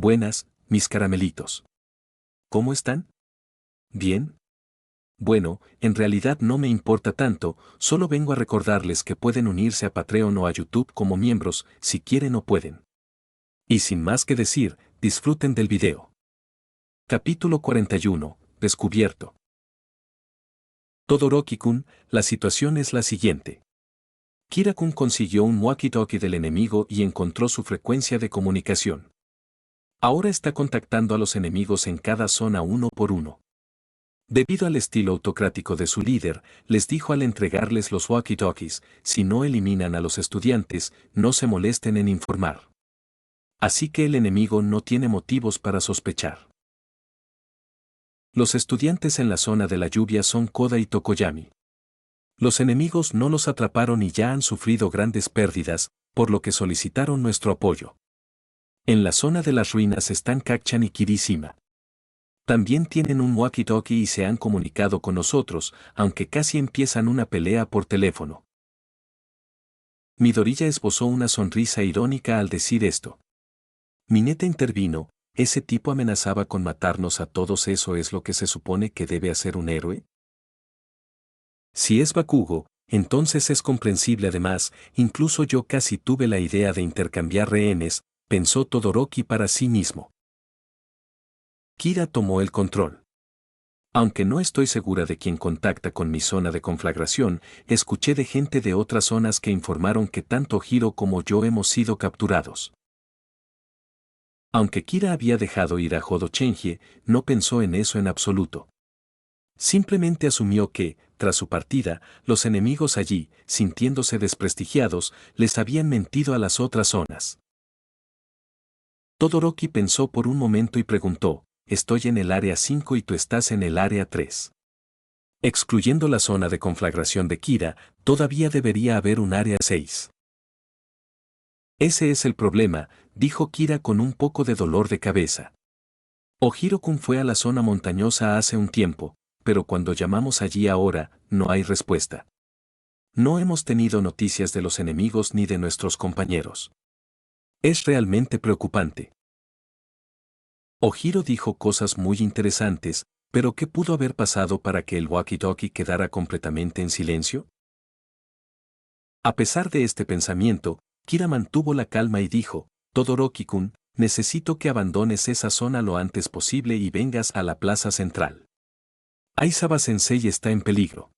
Buenas, mis caramelitos. ¿Cómo están? ¿Bien? Bueno, en realidad no me importa tanto, solo vengo a recordarles que pueden unirse a Patreon o a YouTube como miembros, si quieren o pueden. Y sin más que decir, disfruten del video. Capítulo 41. Descubierto. Todoroki-kun, la situación es la siguiente. Kira-kun consiguió un walkie-talkie del enemigo y encontró su frecuencia de comunicación. Ahora está contactando a los enemigos en cada zona uno por uno. Debido al estilo autocrático de su líder, les dijo al entregarles los walkie-talkies, si no eliminan a los estudiantes, no se molesten en informar. Así que el enemigo no tiene motivos para sospechar. Los estudiantes en la zona de la lluvia son Koda y Tokoyami. Los enemigos no los atraparon y ya han sufrido grandes pérdidas, por lo que solicitaron nuestro apoyo. En la zona de las ruinas están Kacchan y Kirishima. También tienen un walkie-talkie y se han comunicado con nosotros, aunque casi empiezan una pelea por teléfono. Midoriya esbozó una sonrisa irónica al decir esto. Mineta intervino, ¿ese tipo amenazaba con matarnos a todos? ¿Eso es lo que se supone que debe hacer un héroe? Si es Bakugo, entonces es comprensible. Además, incluso yo casi tuve la idea de intercambiar rehenes, pensó Todoroki para sí mismo. Kira tomó el control. Aunque no estoy segura de quién contacta con mi zona de conflagración, escuché de gente de otras zonas que informaron que tanto Hiro como yo hemos sido capturados. Aunque Kira había dejado ir a Hodo Chenjie, no pensó en eso en absoluto. Simplemente asumió que, tras su partida, los enemigos allí, sintiéndose desprestigiados, les habían mentido a las otras zonas. Todoroki pensó por un momento y preguntó, estoy en el área 5 y tú estás en el área 3. Excluyendo la zona de conflagración de Kira, todavía debería haber un área 6. Ese es el problema, dijo Kira con un poco de dolor de cabeza. Ojiro-kun fue a la zona montañosa hace un tiempo, pero cuando llamamos allí ahora, no hay respuesta. No hemos tenido noticias de los enemigos ni de nuestros compañeros. Es realmente preocupante. Ojiro dijo cosas muy interesantes, pero ¿qué pudo haber pasado para que el walkie-talkie quedara completamente en silencio? A pesar de este pensamiento, Kira mantuvo la calma y dijo, Todoroki-kun, necesito que abandones esa zona lo antes posible y vengas a la plaza central. Aizawa-sensei está en peligro.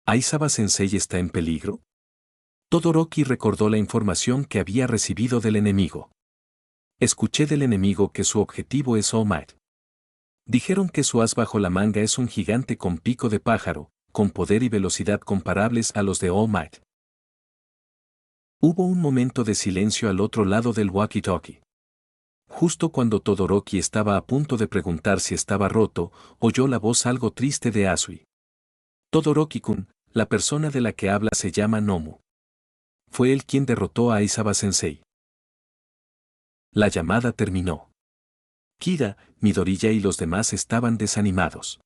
¿Aizawa-sensei está en peligro? Todoroki recordó la información que había recibido del enemigo. Escuché del enemigo que su objetivo es All Might. Dijeron que su as bajo la manga es un gigante con pico de pájaro, con poder y velocidad comparables a los de All Might. Hubo un momento de silencio al otro lado del walkie-talkie. Justo cuando Todoroki estaba a punto de preguntar si estaba roto, oyó la voz algo triste de Asui. Todoroki-kun, la persona de la que habla se llama Nomu. Fue él quien derrotó a Aizawa-sensei. La llamada terminó. Kira, Midoriya y los demás estaban desanimados.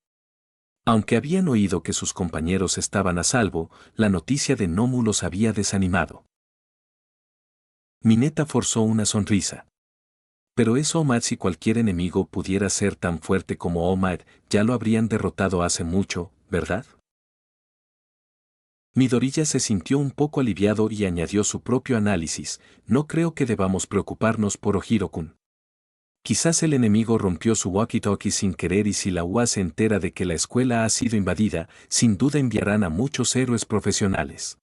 Aunque habían oído que sus compañeros estaban a salvo, la noticia de Nomu los había desanimado. Mineta forzó una sonrisa. Pero es All Might. Si cualquier enemigo pudiera ser tan fuerte como All Might, ya lo habrían derrotado hace mucho, ¿verdad? Midoriya se sintió un poco aliviado y añadió su propio análisis, no creo que debamos preocuparnos por Ojiro-kun. Quizás el enemigo rompió su walkie-talkie sin querer y si la UA se entera de que la escuela ha sido invadida, sin duda enviarán a muchos héroes profesionales.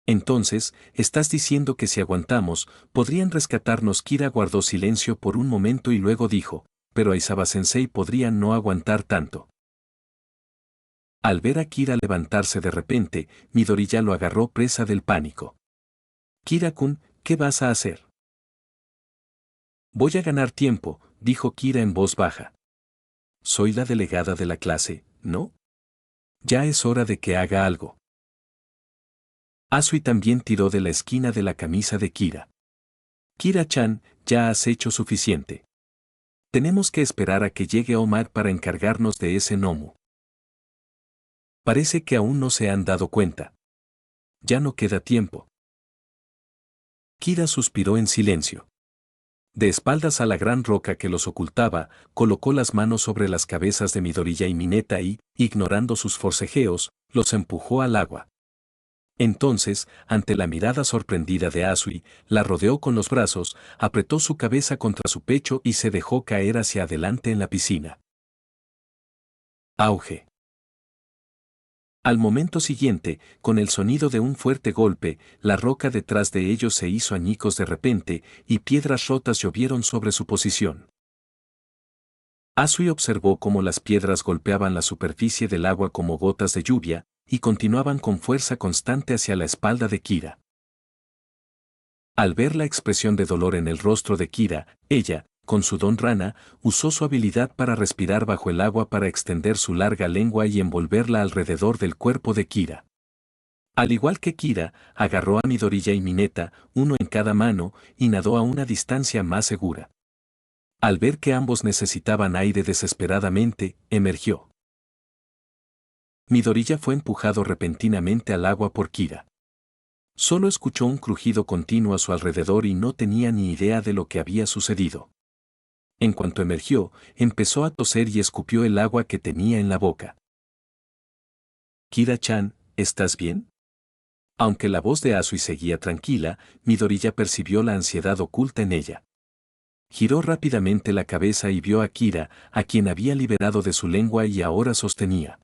Entonces, estás diciendo que si aguantamos, podrían rescatarnos. Kira guardó silencio por un momento y luego dijo, pero Aizawa-sensei podría no aguantar tanto. Al ver a Kira levantarse de repente, Midoriya lo agarró presa del pánico. Kira-kun, ¿qué vas a hacer? Voy a ganar tiempo, dijo Kira en voz baja. Soy la delegada de la clase, ¿no? Ya es hora de que haga algo. Asui también tiró de la esquina de la camisa de Kira. Kira-chan, ya has hecho suficiente. Tenemos que esperar a que llegue Omar para encargarnos de ese Nomu. Parece que aún no se han dado cuenta. Ya no queda tiempo. Kira suspiró en silencio. De espaldas a la gran roca que los ocultaba, colocó las manos sobre las cabezas de Midoriya y Mineta y, ignorando sus forcejeos, los empujó al agua. Entonces, ante la mirada sorprendida de Asui, la rodeó con los brazos, apretó su cabeza contra su pecho y se dejó caer hacia adelante en la piscina. Auge. Al momento siguiente, con el sonido de un fuerte golpe, la roca detrás de ellos se hizo añicos de repente, y piedras rotas llovieron sobre su posición. Asui observó cómo las piedras golpeaban la superficie del agua como gotas de lluvia, y continuaban con fuerza constante hacia la espalda de Kira. Al ver la expresión de dolor en el rostro de Kira, ella, con su don rana, usó su habilidad para respirar bajo el agua para extender su larga lengua y envolverla alrededor del cuerpo de Kira. Al igual que Kira, agarró a Midoriya y Mineta, uno en cada mano, y nadó a una distancia más segura. Al ver que ambos necesitaban aire desesperadamente, emergió. Midoriya fue empujado repentinamente al agua por Kira. Solo escuchó un crujido continuo a su alrededor y no tenía ni idea de lo que había sucedido. En cuanto emergió, empezó a toser y escupió el agua que tenía en la boca. Kira-chan, ¿estás bien? Aunque la voz de Asui seguía tranquila, Midoriya percibió la ansiedad oculta en ella. Giró rápidamente la cabeza y vio a Kira, a quien había liberado de su lengua y ahora sostenía.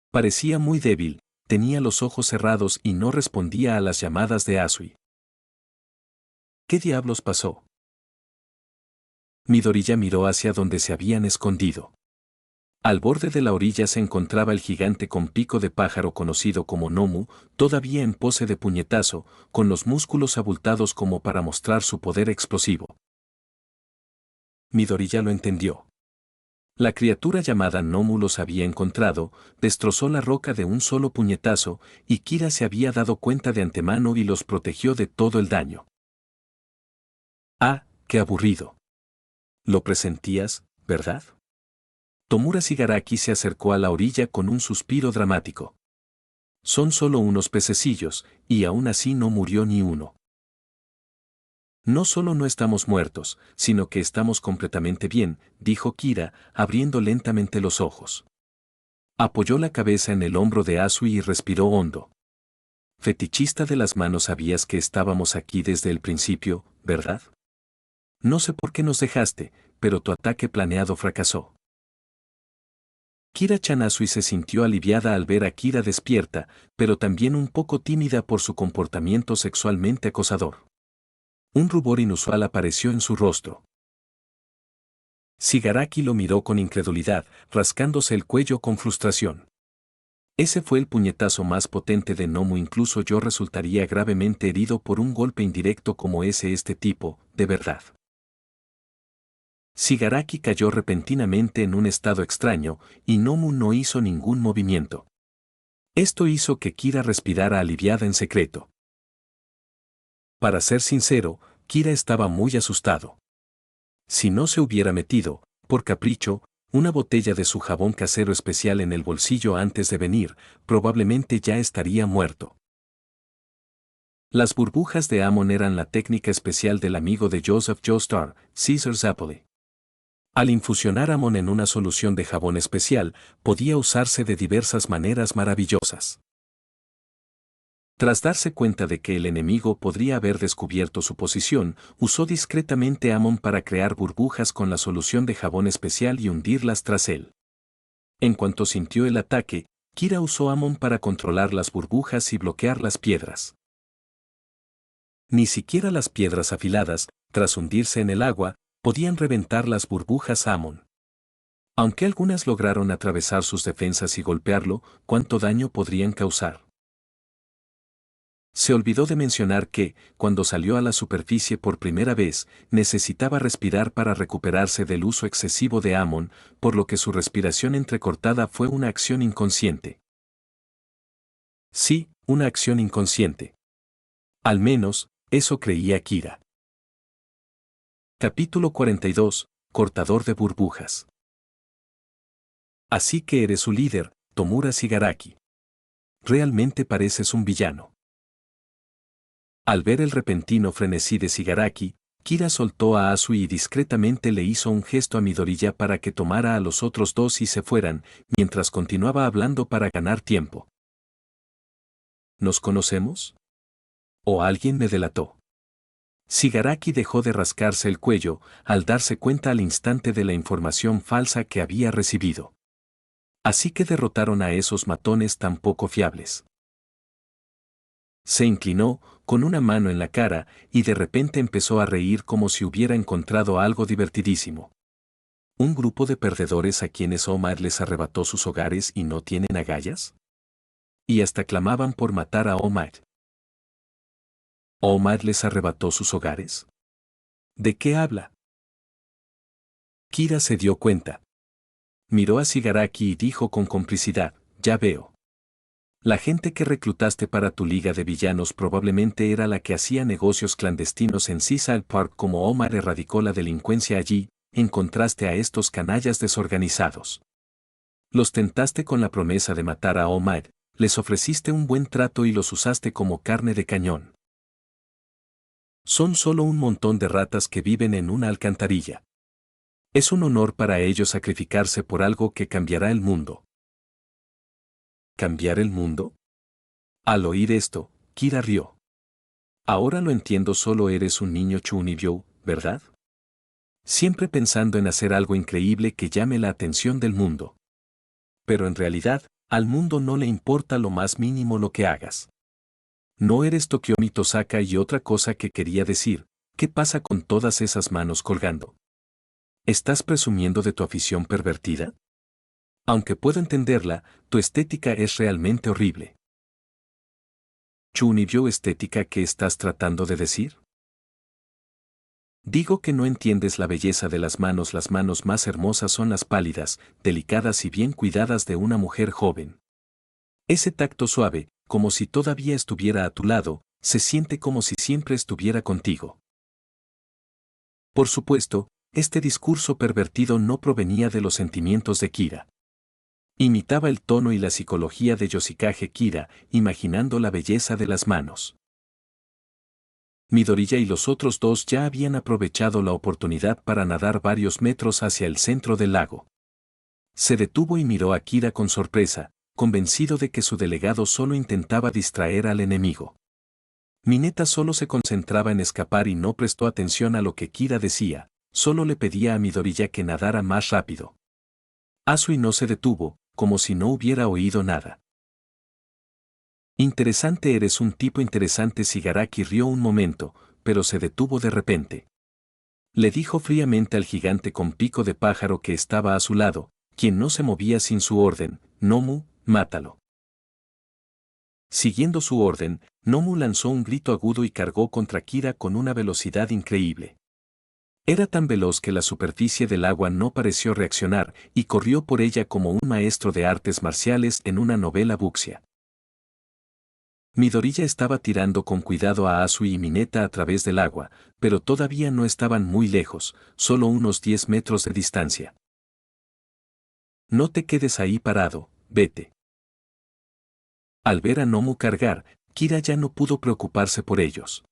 Parecía muy débil, tenía los ojos cerrados y no respondía a las llamadas de Asui. ¿Qué diablos pasó? Midoriya miró hacia donde se habían escondido. Al borde de la orilla se encontraba el gigante con pico de pájaro conocido como Nomu, todavía en pose de puñetazo, con los músculos abultados como para mostrar su poder explosivo. Midoriya lo entendió. La criatura llamada Nomu los había encontrado, destrozó la roca de un solo puñetazo, y Kira se había dado cuenta de antemano y los protegió de todo el daño. Ah, qué aburrido. Lo presentías, ¿verdad? Tomura Shigaraki se acercó a la orilla con un suspiro dramático. Son solo unos pececillos, y aún así no murió ni uno. No solo no estamos muertos, sino que estamos completamente bien, dijo Kira, abriendo lentamente los ojos. Apoyó la cabeza en el hombro de Asui y respiró hondo. Fetichista de las manos, sabías que estábamos aquí desde el principio, ¿verdad? No sé por qué nos dejaste, pero tu ataque planeado fracasó. Kira-chan. Asui se sintió aliviada al ver a Kira despierta, pero también un poco tímida por su comportamiento sexualmente acosador. Un rubor inusual apareció en su rostro. Shigaraki lo miró con incredulidad, rascándose el cuello con frustración. Ese fue el puñetazo más potente de Nomu. Incluso yo resultaría gravemente herido por un golpe indirecto como este tipo, de verdad. Shigaraki cayó repentinamente en un estado extraño, y Nomu no hizo ningún movimiento. Esto hizo que Kira respirara aliviada en secreto. Para ser sincero, Kira estaba muy asustado. Si no se hubiera metido, por capricho, una botella de su jabón casero especial en el bolsillo antes de venir, probablemente ya estaría muerto. Las burbujas de Amon eran la técnica especial del amigo de Joseph Joestar, Caesar Zapoli. Al infusionar Amon en una solución de jabón especial, podía usarse de diversas maneras maravillosas. Tras darse cuenta de que el enemigo podría haber descubierto su posición, usó discretamente Amon para crear burbujas con la solución de jabón especial y hundirlas tras él. En cuanto sintió el ataque, Kira usó Amon para controlar las burbujas y bloquear las piedras. Ni siquiera las piedras afiladas, tras hundirse en el agua, podían reventar las burbujas Amon. Aunque algunas lograron atravesar sus defensas y golpearlo, ¿cuánto daño podrían causar? Se olvidó de mencionar que, cuando salió a la superficie por primera vez, necesitaba respirar para recuperarse del uso excesivo de Amon, por lo que su respiración entrecortada fue una acción inconsciente. Sí, una acción inconsciente. Al menos, eso creía Kira. Capítulo 42. Cortador de burbujas. Así que eres su líder, Tomura Shigaraki. Realmente pareces un villano. Al ver el repentino frenesí de Shigaraki, Kira soltó a Asui y discretamente le hizo un gesto a Midoriya para que tomara a los otros dos y se fueran, mientras continuaba hablando para ganar tiempo. ¿Nos conocemos? ¿O alguien me delató? Shigaraki dejó de rascarse el cuello al darse cuenta al instante de la información falsa que había recibido. Así que derrotaron a esos matones tan poco fiables. Se inclinó, con una mano en la cara, y de repente empezó a reír como si hubiera encontrado algo divertidísimo. ¿Un grupo de perdedores a quienes Omar les arrebató sus hogares y no tienen agallas? Y hasta clamaban por matar a Omar. ¿Omar les arrebató sus hogares? ¿De qué habla? Kira se dio cuenta. Miró a Shigaraki y dijo con complicidad, ya veo. La gente que reclutaste para tu liga de villanos probablemente era la que hacía negocios clandestinos en Seaside Park. Como Omar erradicó la delincuencia allí, encontraste a estos canallas desorganizados. Los tentaste con la promesa de matar a Omar, les ofreciste un buen trato y los usaste como carne de cañón. Son solo un montón de ratas que viven en una alcantarilla. Es un honor para ellos sacrificarse por algo que cambiará el mundo. ¿Cambiar el mundo? Al oír esto, Kira rió. Ahora lo entiendo, solo eres un niño Chunibyo, ¿verdad? Siempre pensando en hacer algo increíble que llame la atención del mundo. Pero en realidad, al mundo no le importa lo más mínimo lo que hagas. No eres Tokiomi Tosaka. Y otra cosa que quería decir, ¿qué pasa con todas esas manos colgando? ¿Estás presumiendo de tu afición pervertida? Aunque puedo entenderla, tu estética es realmente horrible. ¿Chunibyo estética? ¿Qué estás tratando de decir? Digo que no entiendes la belleza de las manos. Las manos más hermosas son las pálidas, delicadas y bien cuidadas de una mujer joven. Ese tacto suave, como si todavía estuviera a tu lado, se siente como si siempre estuviera contigo. Por supuesto, este discurso pervertido no provenía de los sentimientos de Kira. Imitaba el tono y la psicología de Yoshikage Kira, imaginando la belleza de las manos. Midoriya y los otros dos ya habían aprovechado la oportunidad para nadar varios metros hacia el centro del lago. Se detuvo y miró a Kira con sorpresa, convencido de que su delegado solo intentaba distraer al enemigo. Mineta solo se concentraba en escapar y no prestó atención a lo que Kira decía, solo le pedía a Midoriya que nadara más rápido. Asui no se detuvo, como si no hubiera oído nada. Interesante, eres un tipo interesante. Shigaraki rió un momento, pero se detuvo de repente. Le dijo fríamente al gigante con pico de pájaro que estaba a su lado, quien no se movía sin su orden, Nomu, mátalo. Siguiendo su orden, Nomu lanzó un grito agudo y cargó contra Kira con una velocidad increíble. Era tan veloz que la superficie del agua no pareció reaccionar y corrió por ella como un maestro de artes marciales en una novela fucsia. Midoriya estaba tirando con cuidado a Asui y Mineta a través del agua, pero todavía no estaban muy lejos, solo unos 10 metros de distancia. No te quedes ahí parado, vete. Al ver a Nomu cargar, Kira ya no pudo preocuparse por ellos.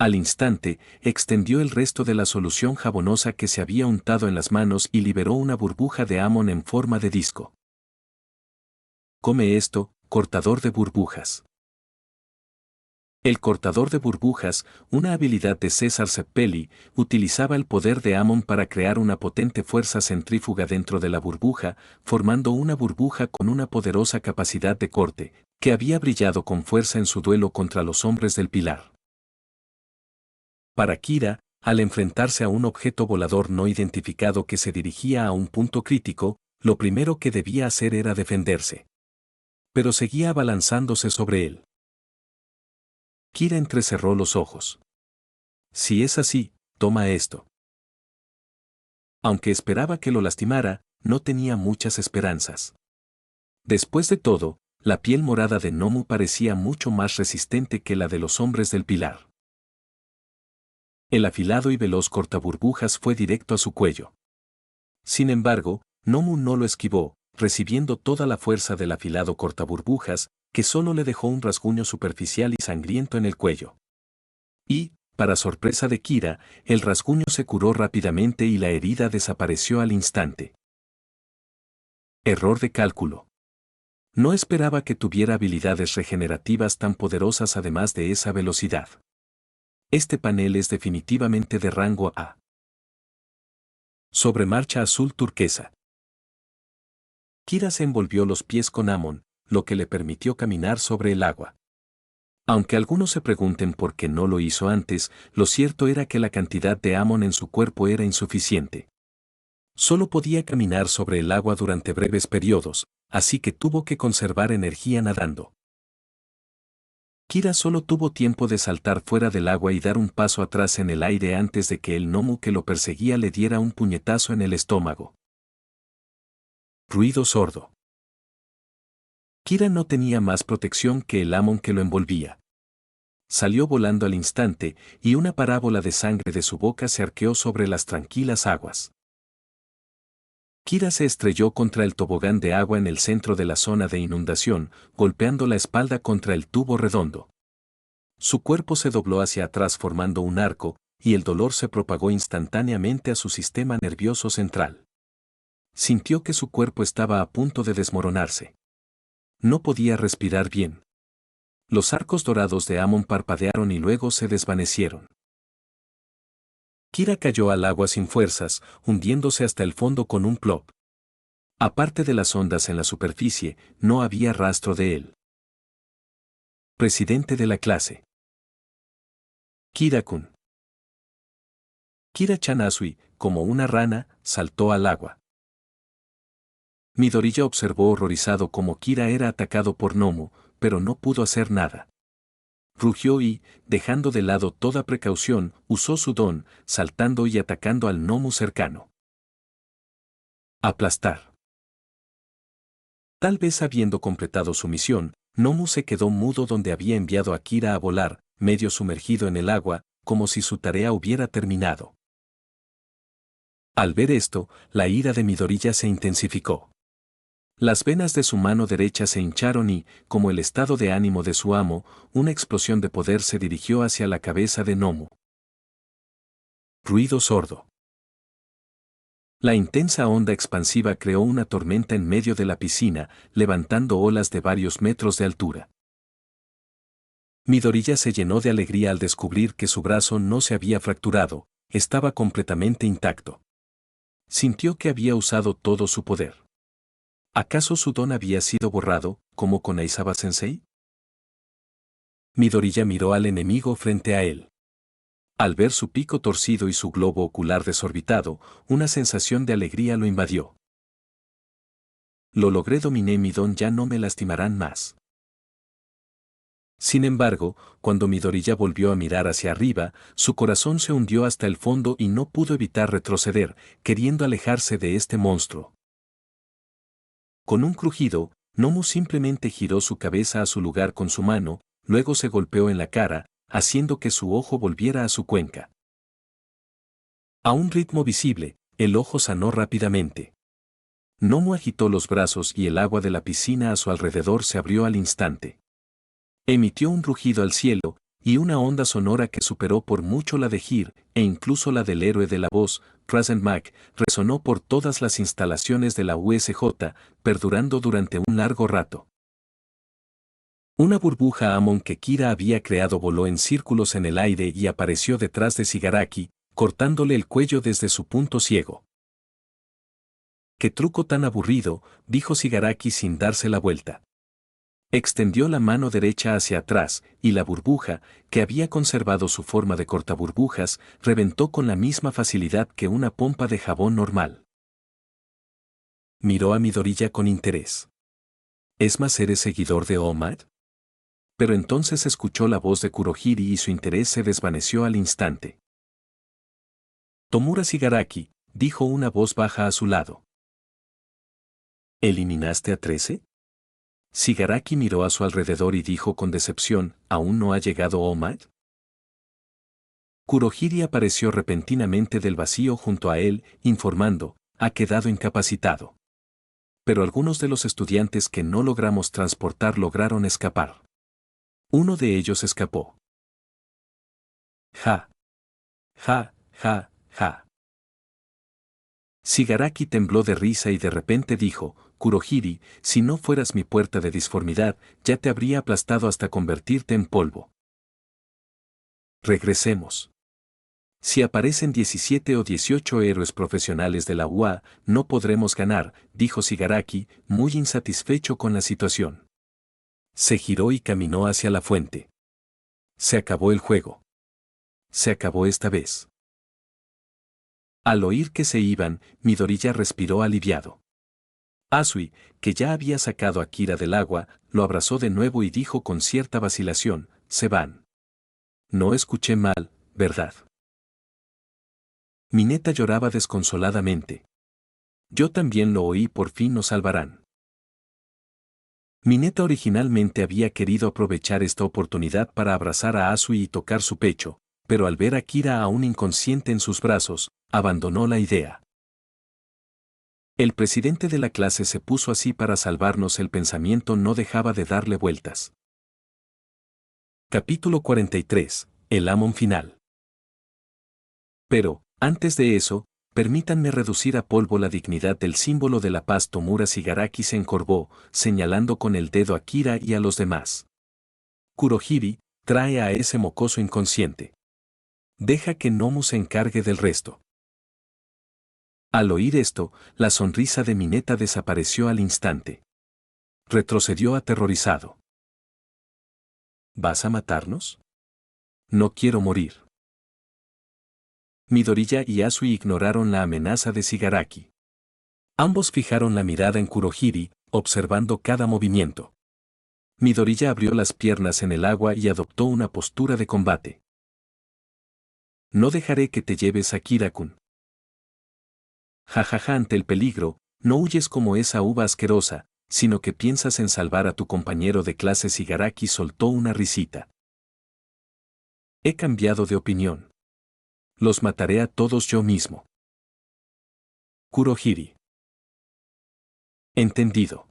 Al instante, extendió el resto de la solución jabonosa que se había untado en las manos y liberó una burbuja de Amon en forma de disco. Come esto, cortador de burbujas. El cortador de burbujas, una habilidad de César Zeppeli, utilizaba el poder de Amon para crear una potente fuerza centrífuga dentro de la burbuja, formando una burbuja con una poderosa capacidad de corte, que había brillado con fuerza en su duelo contra los hombres del Pilar. Para Kira, al enfrentarse a un objeto volador no identificado que se dirigía a un punto crítico, lo primero que debía hacer era defenderse. Pero seguía abalanzándose sobre él. Kira entrecerró los ojos. Si es así, toma esto. Aunque esperaba que lo lastimara, no tenía muchas esperanzas. Después de todo, la piel morada de Nomu parecía mucho más resistente que la de los hombres del Pilar. El afilado y veloz cortaburbujas fue directo a su cuello. Sin embargo, Nomu no lo esquivó, recibiendo toda la fuerza del afilado cortaburbujas, que solo le dejó un rasguño superficial y sangriento en el cuello. Y, Para sorpresa de Kira, el rasguño se curó rápidamente y la herida desapareció al instante. Error de cálculo. No esperaba que tuviera habilidades regenerativas tan poderosas además de esa velocidad. Este panel es definitivamente de rango A. Sobremarcha azul turquesa. Kira se envolvió los pies con Amon, lo que le permitió caminar sobre el agua. Aunque algunos se pregunten por qué no lo hizo antes, lo cierto era que la cantidad de Amon en su cuerpo era insuficiente. Solo podía caminar sobre el agua durante breves periodos, así que tuvo que conservar energía nadando. Kira solo tuvo tiempo de saltar fuera del agua y dar un paso atrás en el aire antes de que el gnomo que lo perseguía le diera un puñetazo en el estómago. Ruido sordo. Kira no tenía más protección que el Amon que lo envolvía. Salió volando al instante, y una parábola de sangre de su boca se arqueó sobre las tranquilas aguas. Kira se estrelló contra el tobogán de agua en el centro de la zona de inundación, golpeando la espalda contra el tubo redondo. Su cuerpo se dobló hacia atrás formando un arco, y el dolor se propagó instantáneamente a su sistema nervioso central. Sintió que su cuerpo estaba a punto de desmoronarse. No podía respirar bien. Los arcos dorados de Amon parpadearon y luego se desvanecieron. Kira cayó al agua sin fuerzas, hundiéndose hasta el fondo con un plop. Aparte de las ondas en la superficie, no había rastro de él. Presidente de la clase. Kira-kun. Kira Chanasui, como una rana, saltó al agua. Midoriya observó horrorizado cómo Kira era atacado por Nomu, pero no pudo hacer nada. Rugió y, dejando de lado toda precaución, usó su don, saltando y atacando al Nomu cercano. Aplastar. Tal vez habiendo completado su misión, Nomu se quedó mudo donde había enviado a Kira a volar, medio sumergido en el agua, como si su tarea hubiera terminado. Al ver esto, la ira de Midoriya se intensificó. Las venas de su mano derecha se hincharon y, como el estado de ánimo de su amo, una explosión de poder se dirigió hacia la cabeza de Nomu. Ruido sordo. La intensa onda expansiva creó una tormenta en medio de la piscina, levantando olas de varios metros de altura. Midoriya se llenó de alegría al descubrir que su brazo no se había fracturado, estaba completamente intacto. Sintió que había usado todo su poder. ¿Acaso su don había sido borrado, como con Aizawa-sensei? Midoriya miró al enemigo frente a él. Al ver su pico torcido y su globo ocular desorbitado, una sensación de alegría lo invadió. Lo logré, dominé mi don, ya no me lastimarán más. Sin embargo, cuando Midoriya volvió a mirar hacia arriba, su corazón se hundió hasta el fondo y no pudo evitar retroceder, queriendo alejarse de este monstruo. Con un crujido, Nomu simplemente giró su cabeza a su lugar con su mano, luego se golpeó en la cara, haciendo que su ojo volviera a su cuenca. A un ritmo visible, el ojo sanó rápidamente. Nomu agitó los brazos y el agua de la piscina a su alrededor se abrió al instante. Emitió un rugido al cielo, y una onda sonora que superó por mucho la de Hir, e incluso la del héroe de la voz, Rasen Mac, resonó por todas las instalaciones de la USJ, perdurando durante un largo rato. Una burbuja Amon que Kira había creado voló en círculos en el aire y apareció detrás de Shigaraki, cortándole el cuello desde su punto ciego. «¡Qué truco tan aburrido!», dijo Shigaraki sin darse la vuelta. Extendió la mano derecha hacia atrás, y la burbuja, que había conservado su forma de cortaburbujas, reventó con la misma facilidad que una pompa de jabón normal. Miró a Midoriya con interés. ¿Es más, eres seguidor de All Might? Pero entonces escuchó la voz de Kurohiri y su interés se desvaneció al instante. Tomura Shigaraki, dijo una voz baja a su lado. ¿Eliminaste a 13? Shigaraki miró a su alrededor y dijo con decepción, ¿aún no ha llegado All Might? Kurohiri apareció repentinamente del vacío junto a él, informando, ha quedado incapacitado. Pero algunos de los estudiantes que no logramos transportar lograron escapar. Uno de ellos escapó. Ja. Ja, ja, ja. Shigaraki tembló de risa y de repente dijo, Kurohiri, si no fueras mi puerta de disformidad, ya te habría aplastado hasta convertirte en polvo. Regresemos. Si aparecen 17 o 18 héroes profesionales de la UA, no podremos ganar, dijo Shigaraki, muy insatisfecho con la situación. Se giró y caminó hacia la fuente. Se acabó el juego. Se acabó esta vez. Al oír que se iban, Midoriya respiró aliviado. Asui, que ya había sacado a Kira del agua, lo abrazó de nuevo y dijo con cierta vacilación, se van. No escuché mal, ¿verdad? Mineta lloraba desconsoladamente. Yo también lo oí, por fin nos salvarán. Mineta originalmente había querido aprovechar esta oportunidad para abrazar a Asui y tocar su pecho, pero al ver a Kira aún inconsciente en sus brazos, abandonó la idea. El presidente de la clase se puso así para salvarnos, el pensamiento no dejaba de darle vueltas. Capítulo 43. El Amon final. Pero, antes de eso, permítanme reducir a polvo la dignidad del símbolo de la paz. Tomura Shigaraki se encorvó, señalando con el dedo a Kira y a los demás. Kurohiri, trae a ese mocoso inconsciente. Deja que Nomu se encargue del resto. Al oír esto, la sonrisa de Mineta desapareció al instante. Retrocedió aterrorizado. ¿Vas a matarnos? No quiero morir. Midoriya y Asui ignoraron la amenaza de Shigaraki. Ambos fijaron la mirada en Kurohiri, observando cada movimiento. Midoriya abrió las piernas en el agua y adoptó una postura de combate. No dejaré que te lleves a Kira-kun. Jajaja, ante el peligro, no huyes como esa uva asquerosa, sino que piensas en salvar a tu compañero de clase. Shigaraki soltó una risita. He cambiado de opinión. Los mataré a todos yo mismo. Kurohiri. Entendido.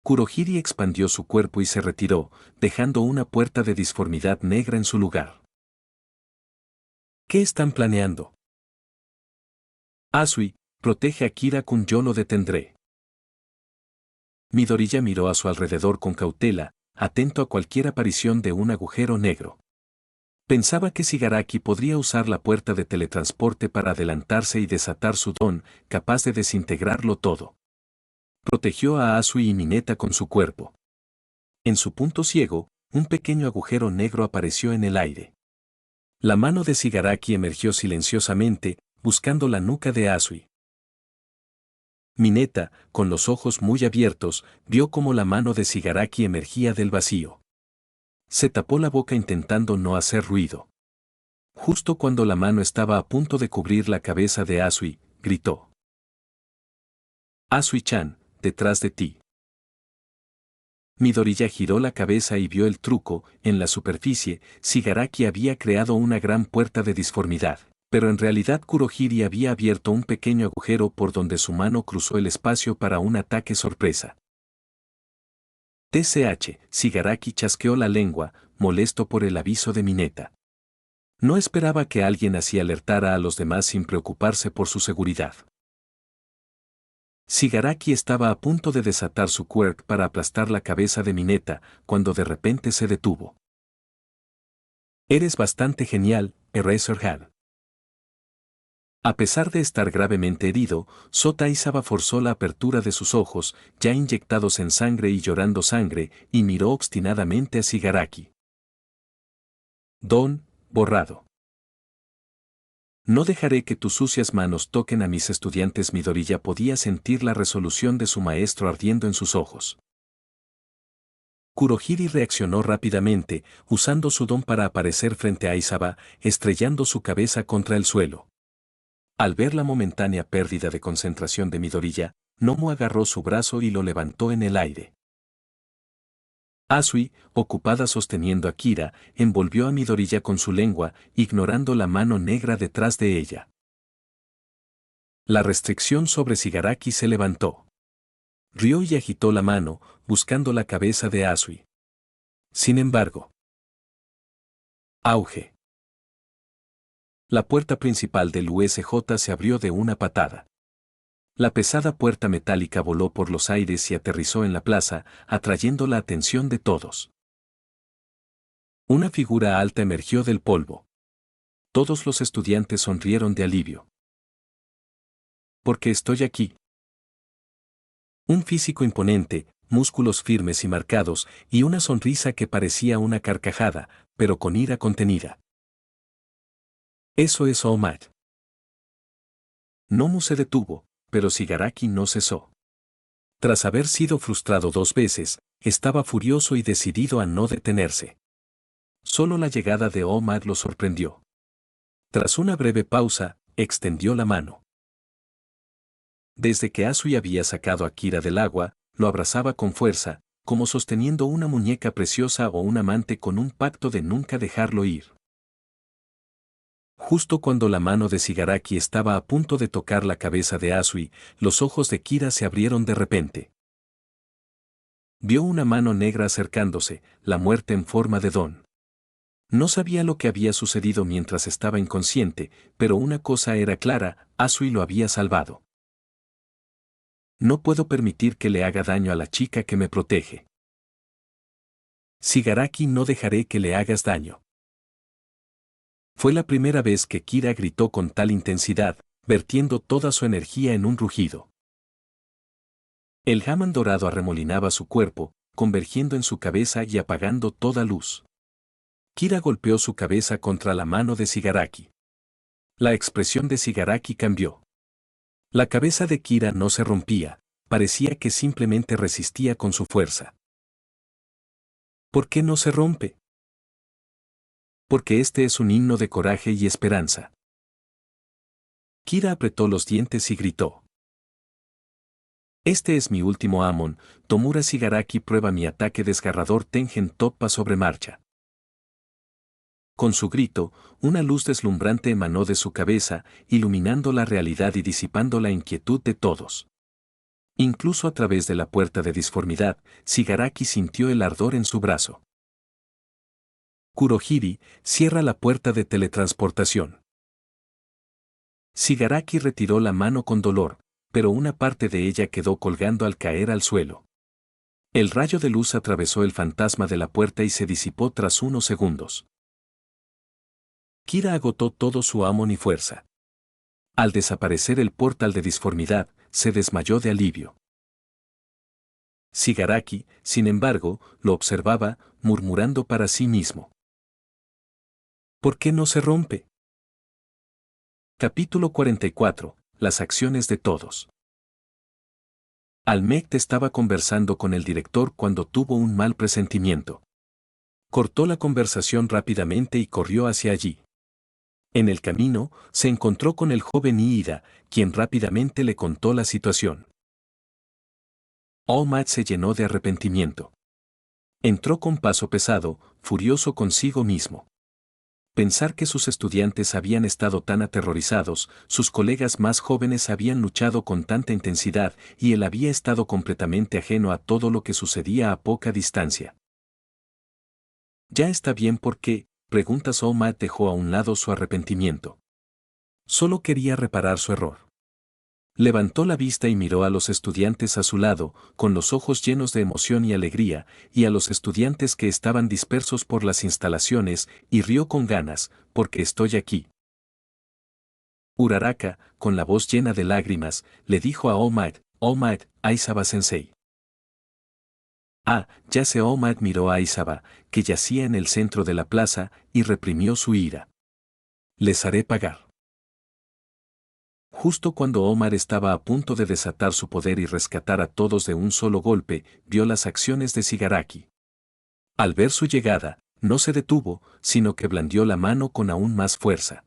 Kurohiri expandió su cuerpo y se retiró, dejando una puerta de disformidad negra en su lugar. ¿Qué están planeando? Asui, protege a Kira-kun, yo lo detendré. Midoriya miró a su alrededor con cautela, atento a cualquier aparición de un agujero negro. Pensaba que Shigaraki podría usar la puerta de teletransporte para adelantarse y desatar su don, capaz de desintegrarlo todo. Protegió a Asui y Mineta con su cuerpo. En su punto ciego, un pequeño agujero negro apareció en el aire. La mano de Shigaraki emergió silenciosamente, buscando la nuca de Asui. Mineta, con los ojos muy abiertos, vio cómo la mano de Shigaraki emergía del vacío. Se tapó la boca intentando no hacer ruido. Justo cuando la mano estaba a punto de cubrir la cabeza de Asui, gritó. Asui-chan, detrás de ti. Midoriya giró la cabeza y vio el truco. En la superficie, Shigaraki había creado una gran puerta de disformidad, pero en realidad Kurohiri había abierto un pequeño agujero por donde su mano cruzó el espacio para un ataque sorpresa. TCH, Shigaraki chasqueó la lengua, molesto por el aviso de Mineta. No esperaba que alguien así alertara a los demás sin preocuparse por su seguridad. Shigaraki estaba a punto de desatar su quirk para aplastar la cabeza de Mineta, cuando de repente se detuvo. Eres bastante genial, Eraserhead. A pesar de estar gravemente herido, Sota Isaba forzó la apertura de sus ojos, ya inyectados en sangre y llorando sangre, y miró obstinadamente a Shigaraki. Don, borrado. No dejaré que tus sucias manos toquen a mis estudiantes. Midoriya podía sentir la resolución de su maestro ardiendo en sus ojos. Kurohiri reaccionó rápidamente, usando su don para aparecer frente a Isaba, estrellando su cabeza contra el suelo. Al ver la momentánea pérdida de concentración de Midoriya, Nomu agarró su brazo y lo levantó en el aire. Asui, ocupada sosteniendo a Kira, envolvió a Midoriya con su lengua, ignorando la mano negra detrás de ella. La restricción sobre Shigaraki se levantó. Rió y agitó la mano, buscando la cabeza de Asui. Sin embargo, Auge. La puerta principal del USJ se abrió de una patada. La pesada puerta metálica voló por los aires y aterrizó en la plaza, atrayendo la atención de todos. Una figura alta emergió del polvo. Todos los estudiantes sonrieron de alivio. «¿Por qué estoy aquí?» Un físico imponente, músculos firmes y marcados, y una sonrisa que parecía una carcajada, pero con ira contenida. Eso es All Might. Nomu se detuvo, pero Shigaraki no cesó. Tras haber sido frustrado 2 veces, estaba furioso y decidido a no detenerse. Solo la llegada de All Might lo sorprendió. Tras una breve pausa, extendió la mano. Desde que Asui había sacado a Kira del agua, lo abrazaba con fuerza, como sosteniendo una muñeca preciosa o un amante con un pacto de nunca dejarlo ir. Justo cuando la mano de Shigaraki estaba a punto de tocar la cabeza de Asui, los ojos de Kira se abrieron de repente. Vio una mano negra acercándose, la muerte en forma de don. No sabía lo que había sucedido mientras estaba inconsciente, pero una cosa era clara, Asui lo había salvado. No puedo permitir que le haga daño a la chica que me protege. Shigaraki, no dejaré que le hagas daño. Fue la primera vez que Kira gritó con tal intensidad, vertiendo toda su energía en un rugido. El Hammond dorado arremolinaba su cuerpo, convergiendo en su cabeza y apagando toda luz. Kira golpeó su cabeza contra la mano de Shigaraki. La expresión de Shigaraki cambió. La cabeza de Kira no se rompía, parecía que simplemente resistía con su fuerza. ¿Por qué no se rompe? Porque este es un himno de coraje y esperanza. Kira apretó los dientes y gritó. Este es mi último Amon, Tomura Shigaraki prueba mi ataque desgarrador Tengen Toppa sobre marcha. Con su grito, una luz deslumbrante emanó de su cabeza, iluminando la realidad y disipando la inquietud de todos. Incluso a través de la puerta de disformidad, Shigaraki sintió el ardor en su brazo. Kurohiri, cierra la puerta de teletransportación. Shigaraki retiró la mano con dolor, pero una parte de ella quedó colgando al caer al suelo. El rayo de luz atravesó el fantasma de la puerta y se disipó tras unos segundos. Kira agotó todo su amon y fuerza. Al desaparecer el portal de disformidad, se desmayó de alivio. Shigaraki, sin embargo, lo observaba, murmurando para sí mismo. ¿Por qué no se rompe? Capítulo 44. Las acciones de todos. Almect estaba conversando con el director cuando tuvo un mal presentimiento. Cortó la conversación rápidamente y corrió hacia allí. En el camino, se encontró con el joven Iida, quien rápidamente le contó la situación. All Might se llenó de arrepentimiento. Entró con paso pesado, furioso consigo mismo. Pensar que sus estudiantes habían estado tan aterrorizados, sus colegas más jóvenes habían luchado con tanta intensidad y él había estado completamente ajeno a todo lo que sucedía a poca distancia. Ya está bien porque, preguntas. All Might dejó a un lado su arrepentimiento. Solo quería reparar su error. Levantó la vista y miró a los estudiantes a su lado, con los ojos llenos de emoción y alegría, y a los estudiantes que estaban dispersos por las instalaciones, y rió con ganas, porque estoy aquí. Uraraka, con la voz llena de lágrimas, le dijo a All Might, Aizawa-sensei. Ah, ya sé. All Might miró a Aizawa, que yacía en el centro de la plaza, y reprimió su ira. Les haré pagar. Justo cuando Omar estaba a punto de desatar su poder y rescatar a todos de un solo golpe, vio las acciones de Shigaraki. Al ver su llegada, no se detuvo, sino que blandió la mano con aún más fuerza.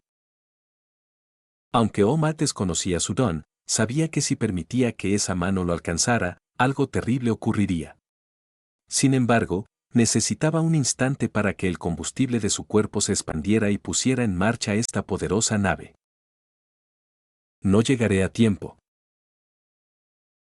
Aunque Omar desconocía su don, sabía que si permitía que esa mano lo alcanzara, algo terrible ocurriría. Sin embargo, necesitaba un instante para que el combustible de su cuerpo se expandiera y pusiera en marcha esta poderosa nave. No llegaré a tiempo.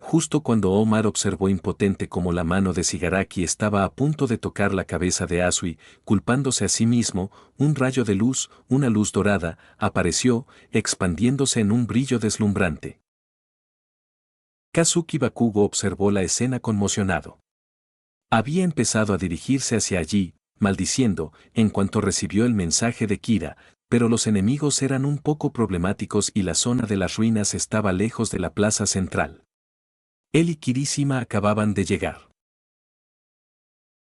Justo cuando Omar observó impotente cómo la mano de Shigaraki estaba a punto de tocar la cabeza de Asui, culpándose a sí mismo, un rayo de luz, una luz dorada, apareció, expandiéndose en un brillo deslumbrante. Kazuki Bakugo observó la escena conmocionado. Había empezado a dirigirse hacia allí, maldiciendo, en cuanto recibió el mensaje de Kira, pero los enemigos eran un poco problemáticos y la zona de las ruinas estaba lejos de la plaza central. Él y Kirishima acababan de llegar.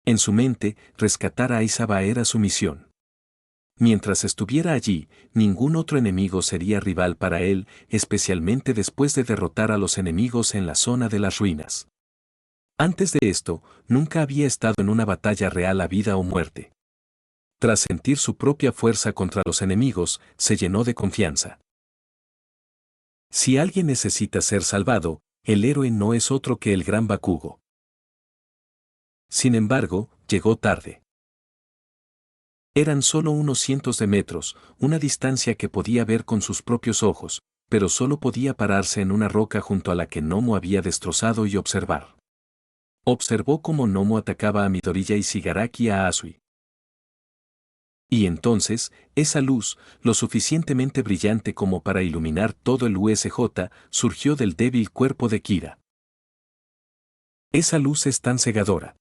En su mente, rescatar a Aizawa era su misión. Mientras estuviera allí, ningún otro enemigo sería rival para él, especialmente después de derrotar a los enemigos en la zona de las ruinas. Antes de esto, nunca había estado en una batalla real a vida o muerte. Tras sentir su propia fuerza contra los enemigos, se llenó de confianza. Si alguien necesita ser salvado, el héroe no es otro que el gran Bakugo. Sin embargo, llegó tarde. Eran solo unos cientos de metros, una distancia que podía ver con sus propios ojos, pero solo podía pararse en una roca junto a la que Nomo había destrozado y observar. Observó cómo Nomo atacaba a Midoriya y Shigaraki a Asui. Y entonces, esa luz, lo suficientemente brillante como para iluminar todo el USJ, surgió del débil cuerpo de Kira. Esa luz es tan cegadora.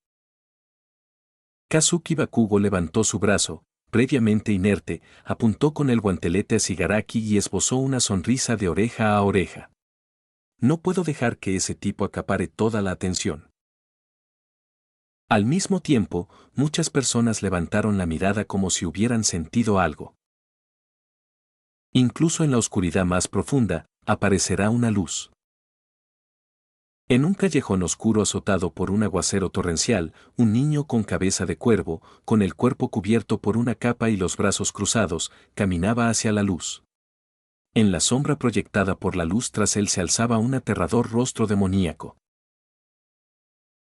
Kazuki Bakugo levantó su brazo, previamente inerte, apuntó con el guantelete a Shigaraki y esbozó una sonrisa de oreja a oreja. No puedo dejar que ese tipo acapare toda la atención. Al mismo tiempo, muchas personas levantaron la mirada como si hubieran sentido algo. Incluso en la oscuridad más profunda, aparecerá una luz. En un callejón oscuro azotado por un aguacero torrencial, un niño con cabeza de cuervo, con el cuerpo cubierto por una capa y los brazos cruzados, caminaba hacia la luz. En la sombra proyectada por la luz tras él se alzaba un aterrador rostro demoníaco.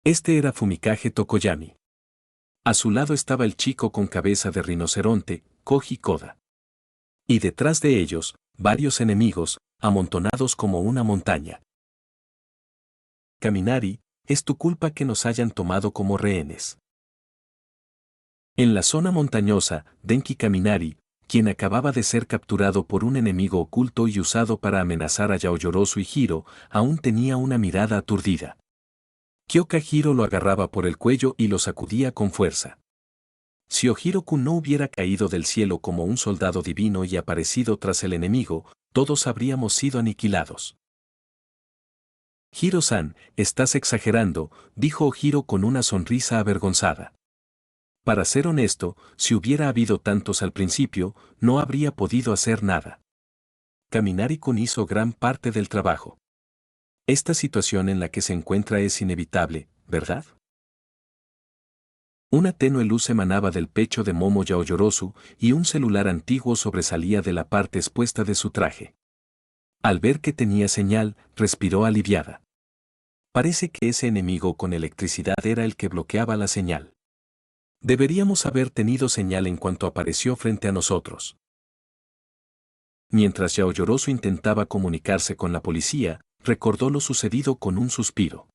Este era Fumikage Tokoyami. A su lado estaba el chico con cabeza de rinoceronte, Koji Koda. Y detrás de ellos, varios enemigos, amontonados como una montaña. Kaminari, es tu culpa que nos hayan tomado como rehenes. En la zona montañosa, Denki Kaminari, quien acababa de ser capturado por un enemigo oculto y usado para amenazar a Yaoyorozu y Hiro, aún tenía una mirada aturdida. Kyoka Hiro lo agarraba por el cuello y lo sacudía con fuerza. Si Ohiroku no hubiera caído del cielo como un soldado divino y aparecido tras el enemigo, todos habríamos sido aniquilados. Hiro-san, estás exagerando, dijo Ohiro con una sonrisa avergonzada. Para ser honesto, si hubiera habido tantos al principio, no habría podido hacer nada. Kaminari-kun hizo gran parte del trabajo. Esta situación en la que se encuentra es inevitable, ¿verdad? Una tenue luz emanaba del pecho de Momo Yaoyorozu y un celular antiguo sobresalía de la parte expuesta de su traje. Al ver que tenía señal, respiró aliviada. Parece que ese enemigo con electricidad era el que bloqueaba la señal. Deberíamos haber tenido señal en cuanto apareció frente a nosotros. Mientras Yaoyorozu intentaba comunicarse con la policía, recordó lo sucedido con un suspiro.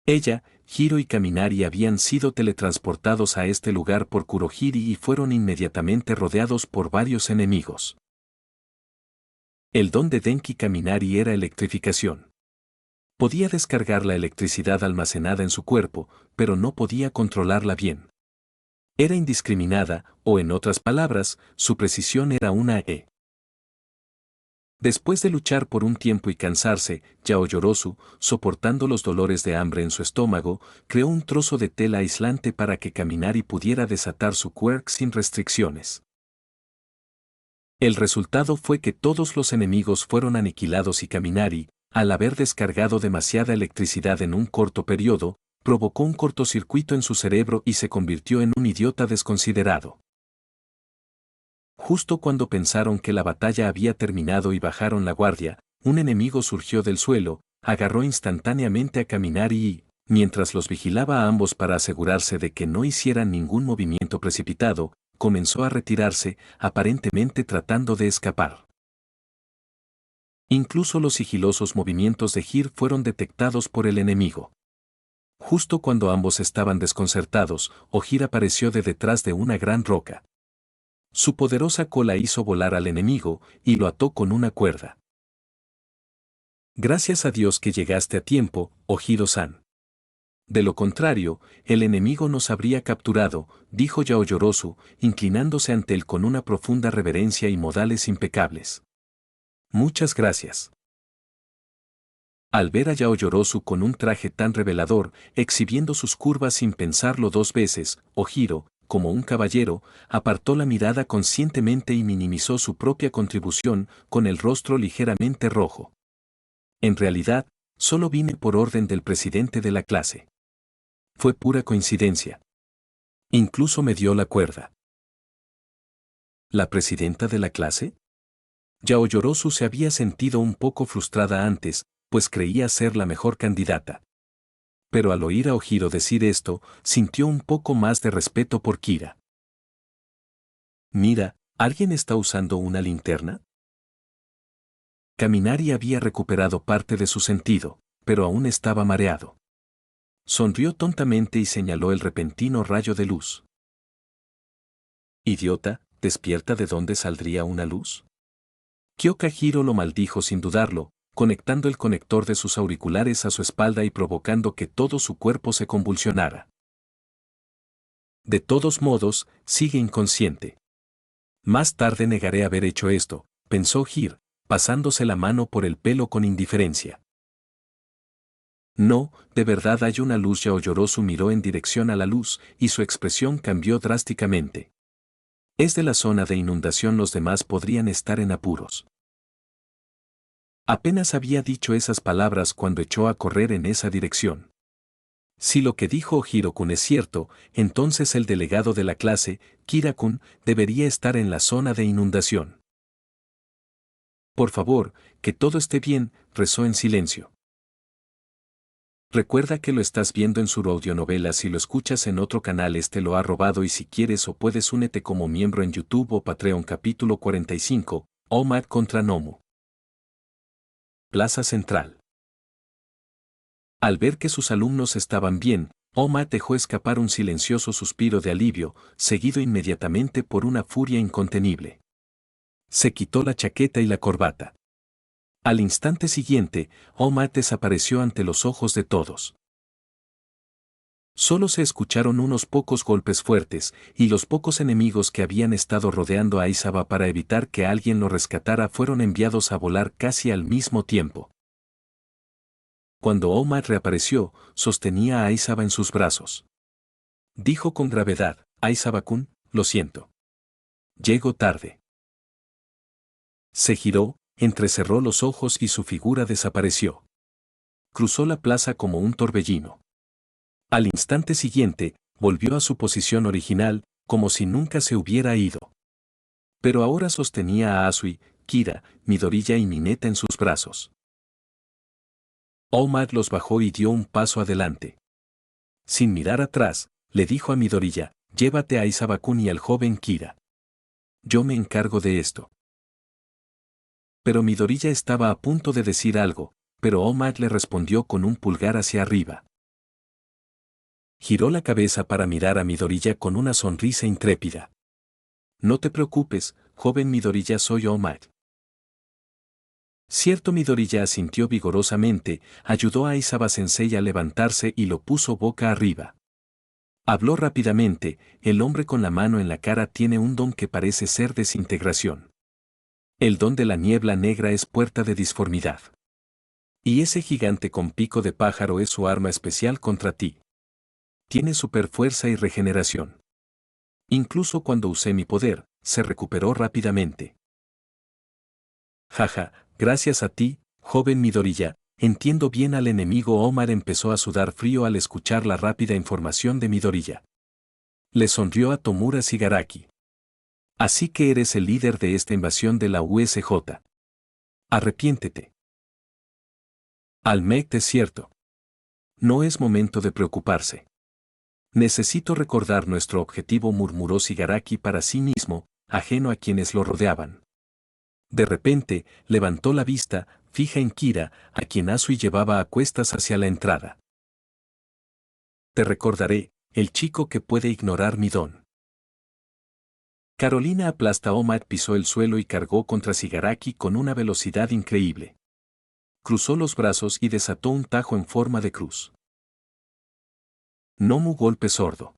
Ella, Hiro y Kaminari habían sido teletransportados a este lugar por Kurohiri y fueron inmediatamente rodeados por varios enemigos. El don de Denki Kaminari era electrificación. Podía descargar la electricidad almacenada en su cuerpo, pero no podía controlarla bien. Era indiscriminada, o en otras palabras, su precisión era una E. Después de luchar por un tiempo y cansarse, Yaoyorozu, soportando los dolores de hambre en su estómago, creó un trozo de tela aislante para que Kaminari pudiera desatar su quirk sin restricciones. El resultado fue que todos los enemigos fueron aniquilados y Kaminari, al haber descargado demasiada electricidad en un corto periodo, provocó un cortocircuito en su cerebro y se convirtió en un idiota desconsiderado. Justo cuando pensaron que la batalla había terminado y bajaron la guardia, un enemigo surgió del suelo, agarró instantáneamente a Kaminari y, mientras los vigilaba a ambos para asegurarse de que no hicieran ningún movimiento precipitado, comenzó a retirarse, aparentemente tratando de escapar. Incluso los sigilosos movimientos de Hir fueron detectados por el enemigo. Justo cuando ambos estaban desconcertados, Ojir apareció de detrás de una gran roca. Su poderosa cola hizo volar al enemigo y lo ató con una cuerda. Gracias a Dios que llegaste a tiempo, Ojiro-san. De lo contrario, el enemigo nos habría capturado, dijo Yaoyorozu, inclinándose ante él con una profunda reverencia y modales impecables. Muchas gracias. Al ver a Yaoyorozu con un traje tan revelador, exhibiendo sus curvas sin pensarlo dos veces, Ojiro, como un caballero, apartó la mirada conscientemente y minimizó su propia contribución, con el rostro ligeramente rojo. En realidad, solo vine por orden del presidente de la clase. Fue pura coincidencia. Incluso me dio la cuerda. ¿La presidenta de la clase? Yaoyorozu se había sentido un poco frustrada antes, pues creía ser la mejor candidata. Pero al oír a Ojiro decir esto, sintió un poco más de respeto por Kira. Mira, ¿alguien está usando una linterna? Kaminari había recuperado parte de su sentido, pero aún estaba mareado. Sonrió tontamente y señaló el repentino rayo de luz. Idiota, ¿despierta de dónde saldría una luz? Kyokahiro lo maldijo sin dudarlo, conectando el conector de sus auriculares a su espalda y provocando que todo su cuerpo se convulsionara. De todos modos, sigue inconsciente. Más tarde negaré haber hecho esto, pensó Hir, pasándose la mano por el pelo con indiferencia. No, de verdad hay una luz. Yaoyorozu miró en dirección a la luz, y su expresión cambió drásticamente. Es de la zona de inundación, los demás podrían estar en apuros. Apenas había dicho esas palabras cuando echó a correr en esa dirección. Si lo que dijo Ojiro-kun es cierto, entonces el delegado de la clase, Kira-kun, debería estar en la zona de inundación. Por favor, que todo esté bien, rezó en silencio. Recuerda que lo estás viendo en su audionovela. Si lo escuchas en otro canal, este lo ha robado, y si quieres o puedes únete como miembro en YouTube o Patreon. Capítulo 45, All Might contra Nomu. Plaza Central. Al ver que sus alumnos estaban bien, All Might dejó escapar un silencioso suspiro de alivio, seguido inmediatamente por una furia incontenible. Se quitó la chaqueta y la corbata. Al instante siguiente, All Might desapareció ante los ojos de todos. Solo se escucharon unos pocos golpes fuertes, y los pocos enemigos que habían estado rodeando a Aizawa para evitar que alguien lo rescatara fueron enviados a volar casi al mismo tiempo. Cuando All Might reapareció, sostenía a Aizawa en sus brazos. Dijo con gravedad, Aizawa-kun, lo siento. Llego tarde. Se giró, entrecerró los ojos y su figura desapareció. Cruzó la plaza como un torbellino. Al instante siguiente, volvió a su posición original, como si nunca se hubiera ido. Pero ahora sostenía a Asui, Kira, Midoriya y Mineta en sus brazos. All Might los bajó y dio un paso adelante. Sin mirar atrás, le dijo a Midoriya, llévate a Aizawa-kun y al joven Kira. Yo me encargo de esto. Pero Midoriya estaba a punto de decir algo, pero All Might le respondió con un pulgar hacia arriba. Giró la cabeza para mirar a Midoriya con una sonrisa intrépida. No te preocupes, joven Midoriya, soy All Might. Cierto. Midoriya asintió vigorosamente, ayudó a Aizawa-sensei a levantarse y lo puso boca arriba. Habló rápidamente, el hombre con la mano en la cara tiene un don que parece ser desintegración. El don de la niebla negra es puerta de disformidad. Y ese gigante con pico de pájaro es su arma especial contra ti. Tiene superfuerza y regeneración. Incluso cuando usé mi poder, se recuperó rápidamente. Jaja, gracias a ti, joven Midoriya, entiendo bien al enemigo. Omar empezó a sudar frío al escuchar la rápida información de Midoriya. Le sonrió a Tomura Shigaraki. Así que eres el líder de esta invasión de la USJ. Arrepiéntete. Almect es cierto. No es momento de preocuparse. Necesito recordar nuestro objetivo, murmuró Shigaraki para sí mismo, ajeno a quienes lo rodeaban. De repente, levantó la vista, fija en Kira, a quien Asui llevaba a cuestas hacia la entrada. Te recordaré, el chico que puede ignorar mi don. Carolina aplasta a All Might, pisó el suelo y cargó contra Shigaraki con una velocidad increíble. Cruzó los brazos y desató un tajo en forma de cruz. Nomu golpe sordo.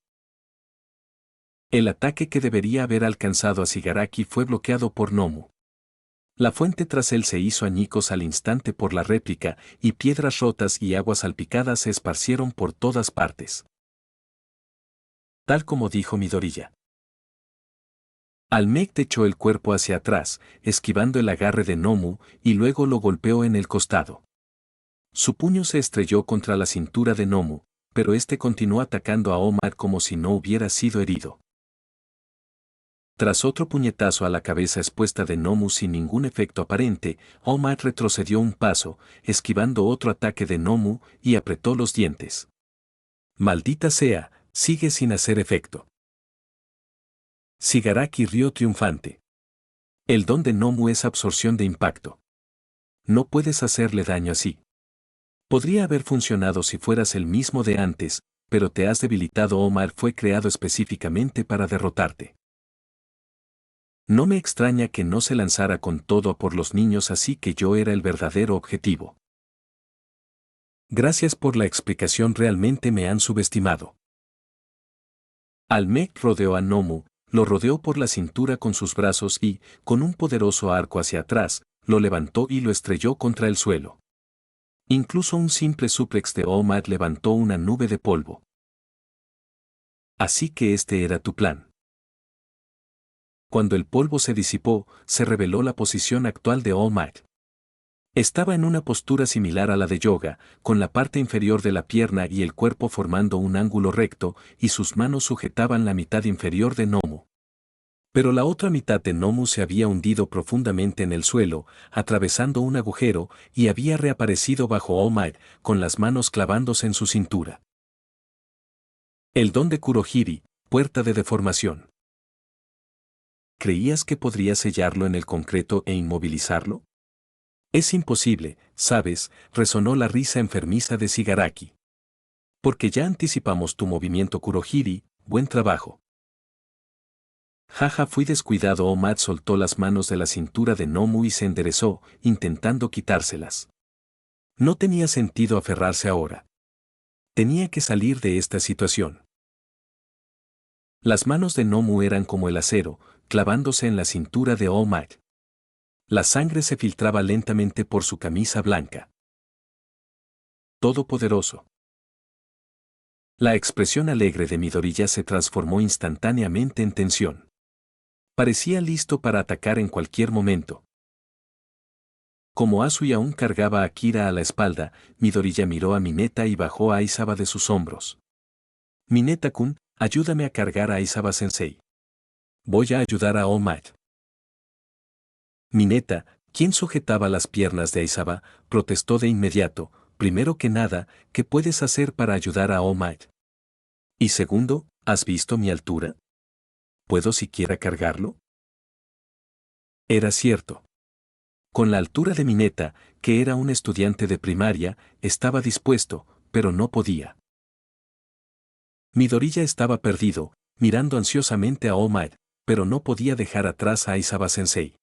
El ataque que debería haber alcanzado a Shigaraki fue bloqueado por Nomu. La fuente tras él se hizo añicos al instante por la réplica, y piedras rotas y aguas salpicadas se esparcieron por todas partes. Tal como dijo Midoriya. Almec echó el cuerpo hacia atrás, esquivando el agarre de Nomu, y luego lo golpeó en el costado. Su puño se estrelló contra la cintura de Nomu, pero este continuó atacando a Omar como si no hubiera sido herido. Tras otro puñetazo a la cabeza expuesta de Nomu sin ningún efecto aparente, Omar retrocedió un paso, esquivando otro ataque de Nomu, y apretó los dientes. Maldita sea, sigue sin hacer efecto. Shigaraki rió triunfante. El don de Nomu es absorción de impacto. No puedes hacerle daño así. Podría haber funcionado si fueras el mismo de antes, pero te has debilitado. Omar fue creado específicamente para derrotarte. No me extraña que no se lanzara con todo por los niños, así que yo era el verdadero objetivo. Gracias por la explicación, realmente me han subestimado. Almec rodeó a Nomu, lo rodeó por la cintura con sus brazos y, con un poderoso arco hacia atrás, lo levantó y lo estrelló contra el suelo. Incluso un simple suplex de Omar levantó una nube de polvo. Así que este era tu plan. Cuando el polvo se disipó, se reveló la posición actual de All Might. Estaba en una postura similar a la de yoga, con la parte inferior de la pierna y el cuerpo formando un ángulo recto, y sus manos sujetaban la mitad inferior de Nomu. Pero la otra mitad de Nomu se había hundido profundamente en el suelo, atravesando un agujero, y había reaparecido bajo All Might, con las manos clavándose en su cintura. El don de Kurohiri, puerta de deformación. ¿Creías que podrías sellarlo en el concreto e inmovilizarlo? Es imposible, ¿sabes?, resonó la risa enfermiza de Shigaraki. Porque ya anticipamos tu movimiento, Kurohiri, buen trabajo. Jaja, fui descuidado. Omar soltó las manos de la cintura de Nomu y se enderezó, intentando quitárselas. No tenía sentido aferrarse ahora. Tenía que salir de esta situación. Las manos de Nomu eran como el acero, clavándose en la cintura de All Might. La sangre se filtraba lentamente por su camisa blanca. Todopoderoso. La expresión alegre de Midoriya se transformó instantáneamente en tensión. Parecía listo para atacar en cualquier momento. Como Asui aún cargaba a Kira a la espalda, Midoriya miró a Mineta y bajó a Aizawa de sus hombros. Mineta-kun, ayúdame a cargar a Aizawa-sensei. Voy a ayudar a All Might. Mineta, quien sujetaba las piernas de Aizawa, protestó de inmediato. Primero que nada, ¿qué puedes hacer para ayudar a All Might? Y segundo, ¿has visto mi altura? ¿Puedo siquiera cargarlo? Era cierto. Con la altura de Mineta, que era un estudiante de primaria, estaba dispuesto, pero no podía. Midoriya estaba perdido, mirando ansiosamente a All Might, pero no podía dejar atrás a Aizawa-sensei.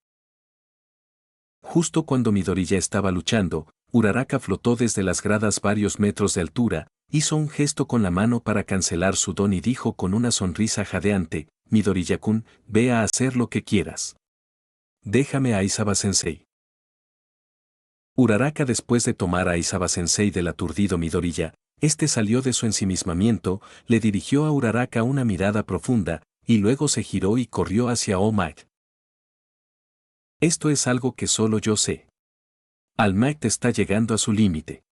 Justo cuando Midoriya estaba luchando, Uraraka flotó desde las gradas varios metros de altura, hizo un gesto con la mano para cancelar su don y dijo con una sonrisa jadeante, Midoriya-kun, ve a hacer lo que quieras. Déjame a Aizawa-sensei. Uraraka, después de tomar a Aizawa-sensei del aturdido Midoriya, este salió de su ensimismamiento, le dirigió a Uraraka una mirada profunda, y luego se giró y corrió hacia All Might. Esto es algo que solo yo sé. All Might está llegando a su límite.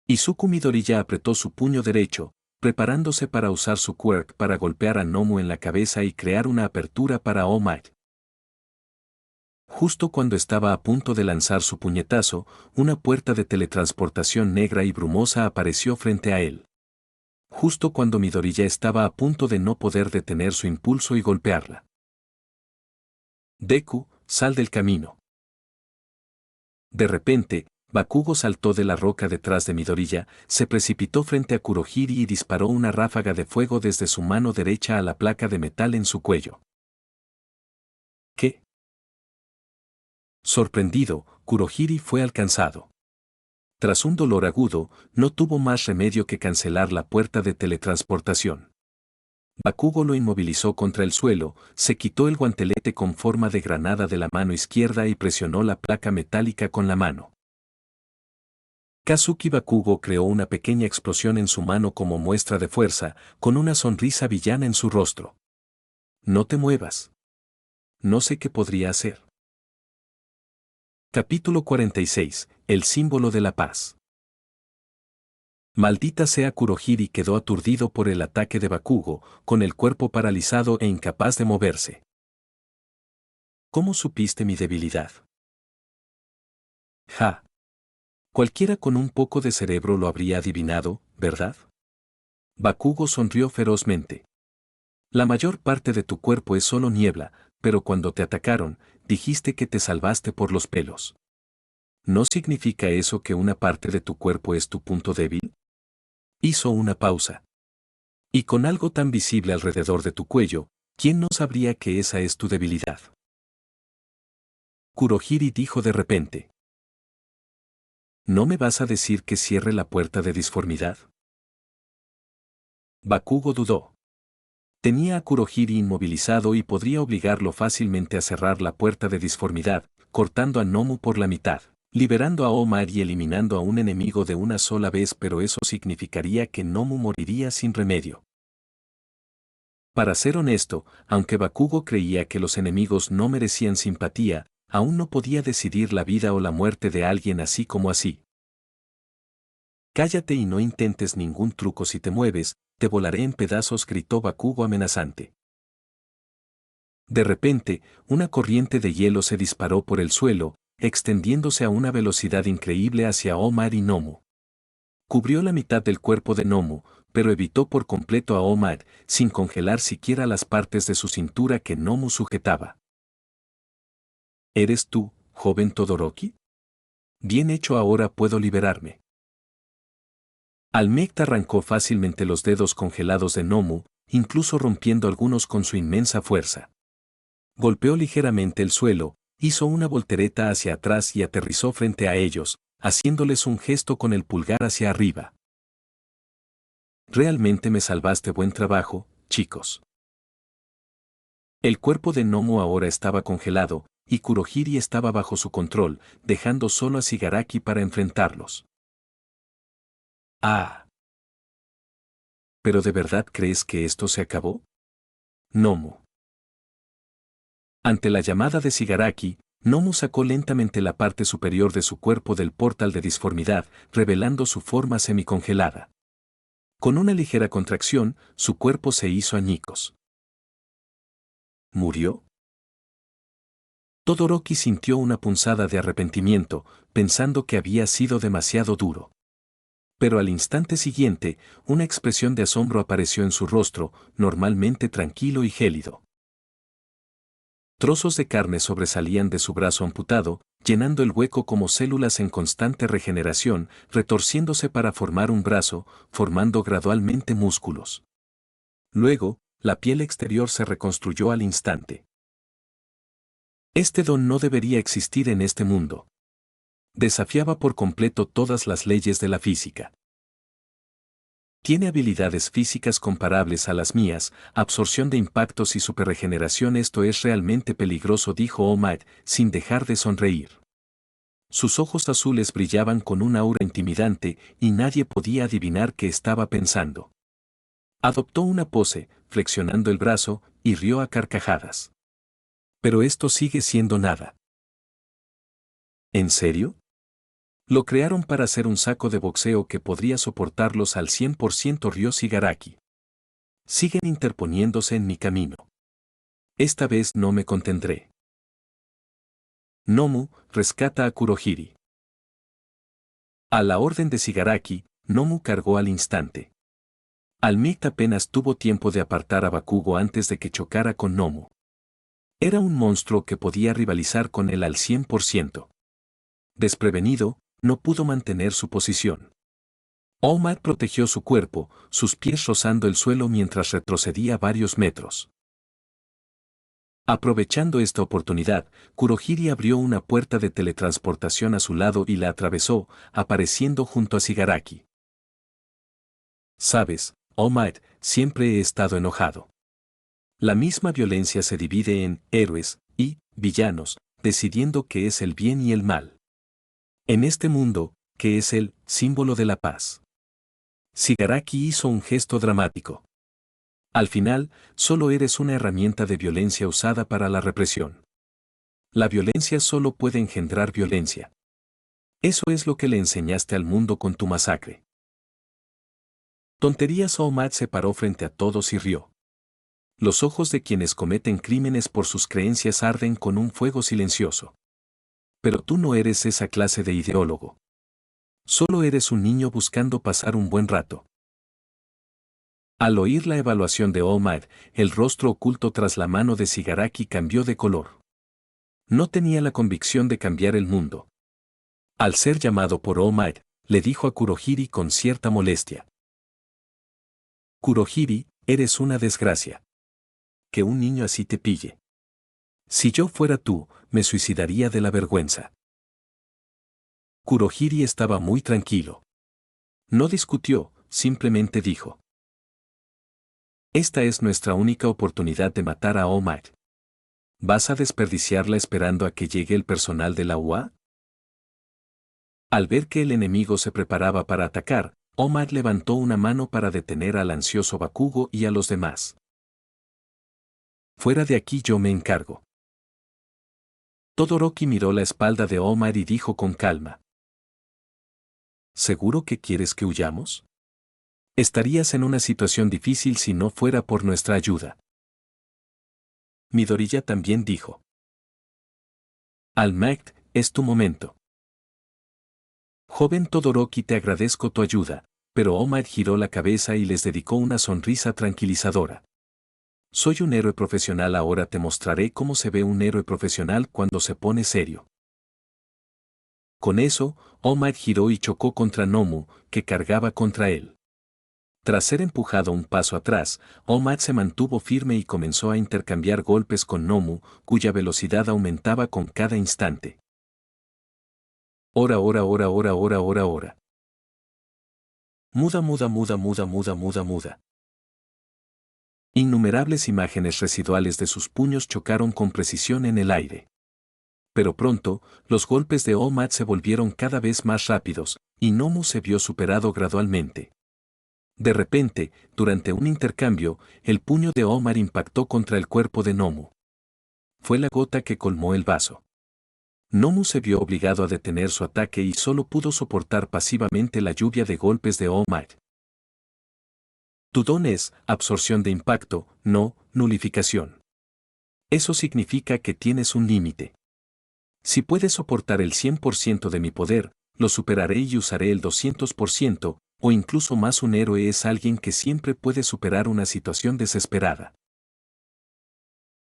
Izuku Midoriya apretó su puño derecho, preparándose para usar su quirk para golpear a Nomu en la cabeza y crear una apertura para All Might. Justo cuando estaba a punto de lanzar su puñetazo, una puerta de teletransportación negra y brumosa apareció frente a él. Justo cuando Midoriya estaba a punto de no poder detener su impulso y golpearla. Deku, sal del camino. De repente, Bakugo saltó de la roca detrás de Midoriya, se precipitó frente a Kurohiri y disparó una ráfaga de fuego desde su mano derecha a la placa de metal en su cuello. ¿Qué? Sorprendido, Kurohiri fue alcanzado. Tras un dolor agudo, no tuvo más remedio que cancelar la puerta de teletransportación. Bakugo lo inmovilizó contra el suelo, se quitó el guantelete con forma de granada de la mano izquierda y presionó la placa metálica con la mano. Kazuki Bakugo creó una pequeña explosión en su mano como muestra de fuerza, con una sonrisa villana en su rostro. No te muevas. No sé qué podría hacer. Capítulo 46. El símbolo de la paz. Maldita sea, Kurohiri quedó aturdido por el ataque de Bakugo, con el cuerpo paralizado e incapaz de moverse. ¿Cómo supiste mi debilidad? Ja. Cualquiera con un poco de cerebro lo habría adivinado, ¿verdad? Bakugo sonrió ferozmente. La mayor parte de tu cuerpo es solo niebla, pero cuando te atacaron, dijiste que te salvaste por los pelos. ¿No significa eso que una parte de tu cuerpo es tu punto débil? Hizo una pausa. Y con algo tan visible alrededor de tu cuello, ¿quién no sabría que esa es tu debilidad? Kurohiri dijo de repente. ¿No me vas a decir que cierre la puerta de disformidad? Bakugo dudó. Tenía a Kurohiri inmovilizado y podría obligarlo fácilmente a cerrar la puerta de disformidad, cortando a Nomu por la mitad, liberando a All Might y eliminando a un enemigo de una sola vez, pero eso significaría que Nomu moriría sin remedio. Para ser honesto, aunque Bakugo creía que los enemigos no merecían simpatía, aún no podía decidir la vida o la muerte de alguien así como así. Cállate y no intentes ningún truco. Si te mueves, te volaré en pedazos, gritó Bakugo amenazante. De repente, una corriente de hielo se disparó por el suelo, extendiéndose a una velocidad increíble hacia Omar y Nomu. Cubrió la mitad del cuerpo de Nomu, pero evitó por completo a Omar, sin congelar siquiera las partes de su cintura que Nomu sujetaba. ¿Eres tú, joven Todoroki? Bien hecho, ahora puedo liberarme. Almect arrancó fácilmente los dedos congelados de Nomu, incluso rompiendo algunos con su inmensa fuerza. Golpeó ligeramente el suelo, hizo una voltereta hacia atrás y aterrizó frente a ellos, haciéndoles un gesto con el pulgar hacia arriba. Realmente me salvaste, buen trabajo, chicos. El cuerpo de Nomu ahora estaba congelado, y Kurohiri estaba bajo su control, dejando solo a Shigaraki para enfrentarlos. ¡Ah! ¿Pero de verdad crees que esto se acabó? Nomu. Ante la llamada de Shigaraki, Nomu sacó lentamente la parte superior de su cuerpo del portal de disformidad, revelando su forma semicongelada. Con una ligera contracción, su cuerpo se hizo añicos. ¿Murió? Todoroki sintió una punzada de arrepentimiento, pensando que había sido demasiado duro. Pero al instante siguiente, una expresión de asombro apareció en su rostro, normalmente tranquilo y gélido. Trozos de carne sobresalían de su brazo amputado, llenando el hueco como células en constante regeneración, retorciéndose para formar un brazo, formando gradualmente músculos. Luego, la piel exterior se reconstruyó al instante. Este don no debería existir en este mundo. Desafiaba por completo todas las leyes de la física. Tiene habilidades físicas comparables a las mías, absorción de impactos y superregeneración. Esto es realmente peligroso, dijo All-Might, sin dejar de sonreír. Sus ojos azules brillaban con un aura intimidante y nadie podía adivinar qué estaba pensando. Adoptó una pose, flexionando el brazo, y rió a carcajadas. Pero esto sigue siendo nada. ¿En serio? Lo crearon para hacer un saco de boxeo que podría soportarlos al 100%, rió Shigaraki. Siguen interponiéndose en mi camino. Esta vez no me contendré. Nomu, rescata a Kurohiri. A la orden de Shigaraki, Nomu cargó al instante. Almect apenas tuvo tiempo de apartar a Bakugo antes de que chocara con Nomu. Era un monstruo que podía rivalizar con él al 100%. Desprevenido, no pudo mantener su posición. All Might protegió su cuerpo, sus pies rozando el suelo mientras retrocedía varios metros. Aprovechando esta oportunidad, Kurohiri abrió una puerta de teletransportación a su lado y la atravesó, apareciendo junto a Shigaraki. Sabes, All Might, siempre he estado enojado. La misma violencia se divide en héroes y villanos, decidiendo qué es el bien y el mal. En este mundo, ¿qué es el símbolo de la paz? Shigaraki hizo un gesto dramático. Al final, solo eres una herramienta de violencia usada para la represión. La violencia solo puede engendrar violencia. Eso es lo que le enseñaste al mundo con tu masacre. Tonterías. All Might se paró frente a todos y rió. Los ojos de quienes cometen crímenes por sus creencias arden con un fuego silencioso. Pero tú no eres esa clase de ideólogo. Solo eres un niño buscando pasar un buen rato. Al oír la evaluación de All Might, el rostro oculto tras la mano de Shigaraki cambió de color. No tenía la convicción de cambiar el mundo. Al ser llamado por All Might, le dijo a Kurohiri con cierta molestia. Kurohiri, eres una desgracia. Que un niño así te pille. Si yo fuera tú, me suicidaría de la vergüenza. Kurohiri estaba muy tranquilo. No discutió, simplemente dijo. Esta es nuestra única oportunidad de matar a All Might. ¿Vas a desperdiciarla esperando a que llegue el personal de la UA? Al ver que el enemigo se preparaba para atacar, All Might levantó una mano para detener al ansioso Bakugo y a los demás. Fuera de aquí, yo me encargo. Todoroki miró la espalda de All Might y dijo con calma. ¿Seguro que quieres que huyamos? Estarías en una situación difícil si no fuera por nuestra ayuda. Midoriya también dijo. All Might, es tu momento. Joven Todoroki, te agradezco tu ayuda, pero All Might giró la cabeza y les dedicó una sonrisa tranquilizadora. Soy un héroe profesional, ahora te mostraré cómo se ve un héroe profesional cuando se pone serio. Con eso, All Might giró y chocó contra Nomu, que cargaba contra él. Tras ser empujado un paso atrás, All Might se mantuvo firme y comenzó a intercambiar golpes con Nomu, cuya velocidad aumentaba con cada instante. Ora. Muda. Innumerables imágenes residuales de sus puños chocaron con precisión en el aire. Pero pronto, los golpes de All Might se volvieron cada vez más rápidos, y Nomu se vio superado gradualmente. De repente, durante un intercambio, el puño de All Might impactó contra el cuerpo de Nomu. Fue la gota que colmó el vaso. Nomu se vio obligado a detener su ataque y solo pudo soportar pasivamente la lluvia de golpes de All Might. Tu don es absorción de impacto, no nulificación. Eso significa que tienes un límite. Si puedes soportar el 100% de mi poder, lo superaré y usaré el 200%, o incluso más. Un héroe es alguien que siempre puede superar una situación desesperada.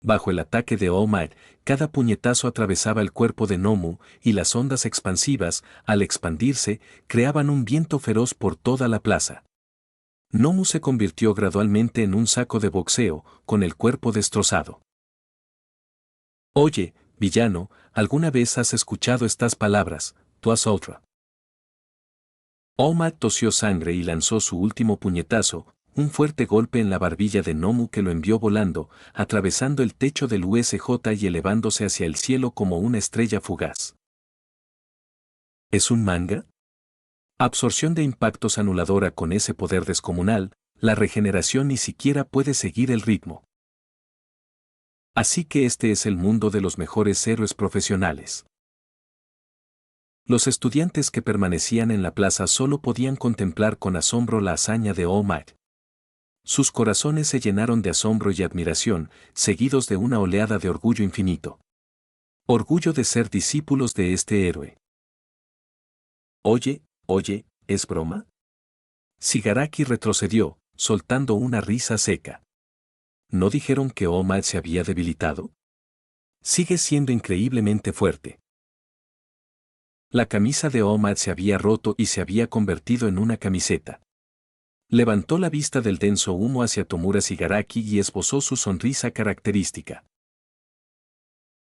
Bajo el ataque de All Might, cada puñetazo atravesaba el cuerpo de Nomu, y las ondas expansivas, al expandirse, creaban un viento feroz por toda la plaza. Nomu se convirtió gradualmente en un saco de boxeo, con el cuerpo destrozado. Oye, villano, ¿alguna vez has escuchado estas palabras, Tuas Ultra? All Might tosió sangre y lanzó su último puñetazo, un fuerte golpe en la barbilla de Nomu que lo envió volando, atravesando el techo del USJ y elevándose hacia el cielo como una estrella fugaz. ¿Es un manga? Absorción de impactos anuladora. Con ese poder descomunal, la regeneración ni siquiera puede seguir el ritmo. Así que este es el mundo de los mejores héroes profesionales. Los estudiantes que permanecían en la plaza solo podían contemplar con asombro la hazaña de All Might. Sus corazones se llenaron de asombro y admiración, seguidos de una oleada de orgullo infinito. Orgullo de ser discípulos de este héroe. Oye, ¿es broma? Shigaraki retrocedió, soltando una risa seca. ¿No dijeron que All Might se había debilitado? Sigue siendo increíblemente fuerte. La camisa de All Might se había roto y se había convertido en una camiseta. Levantó la vista del denso humo hacia Tomura Shigaraki y esbozó su sonrisa característica.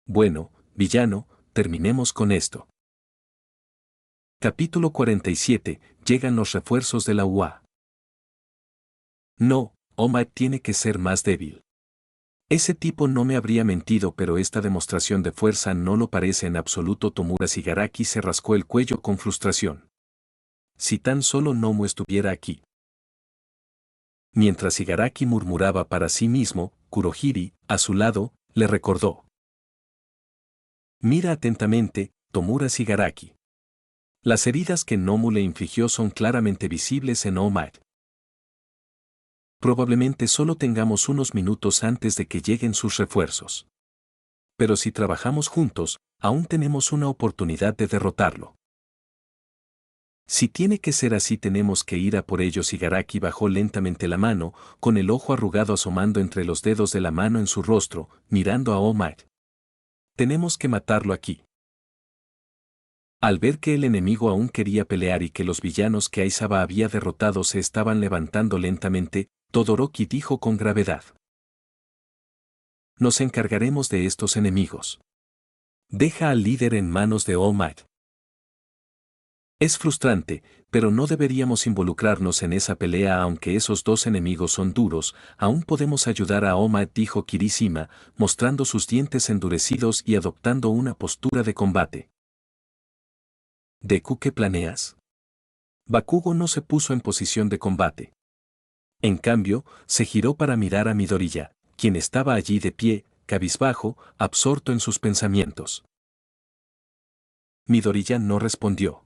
Bueno, villano, terminemos con esto. Capítulo 47. Llegan los refuerzos de la UA. No, All Might tiene que ser más débil. Ese tipo no me habría mentido, pero esta demostración de fuerza no lo parece en absoluto. Tomura Shigaraki se rascó el cuello con frustración. Si tan solo Nomu estuviera aquí. Mientras Shigaraki murmuraba para sí mismo, Kurohiri, a su lado, le recordó. Mira atentamente, Tomura Shigaraki. Las heridas que Nomu le infligió son claramente visibles en All Might. Probablemente solo tengamos unos minutos antes de que lleguen sus refuerzos. Pero si trabajamos juntos, aún tenemos una oportunidad de derrotarlo. Si tiene que ser así, tenemos que ir a por ellos. Shigaraki bajó lentamente la mano, con el ojo arrugado asomando entre los dedos de la mano en su rostro, mirando a All Might. Tenemos que matarlo aquí. Al ver que el enemigo aún quería pelear y que los villanos que Aizawa había derrotado se estaban levantando lentamente, Todoroki dijo con gravedad. Nos encargaremos de estos enemigos. Deja al líder en manos de All Might. Es frustrante, pero no deberíamos involucrarnos en esa pelea. Aunque esos dos enemigos son duros, aún podemos ayudar a All Might, dijo Kirishima, mostrando sus dientes endurecidos y adoptando una postura de combate. ¿Deku, qué planeas? Bakugo no se puso en posición de combate. En cambio, se giró para mirar a Midoriya, quien estaba allí de pie, cabizbajo, absorto en sus pensamientos. Midoriya no respondió.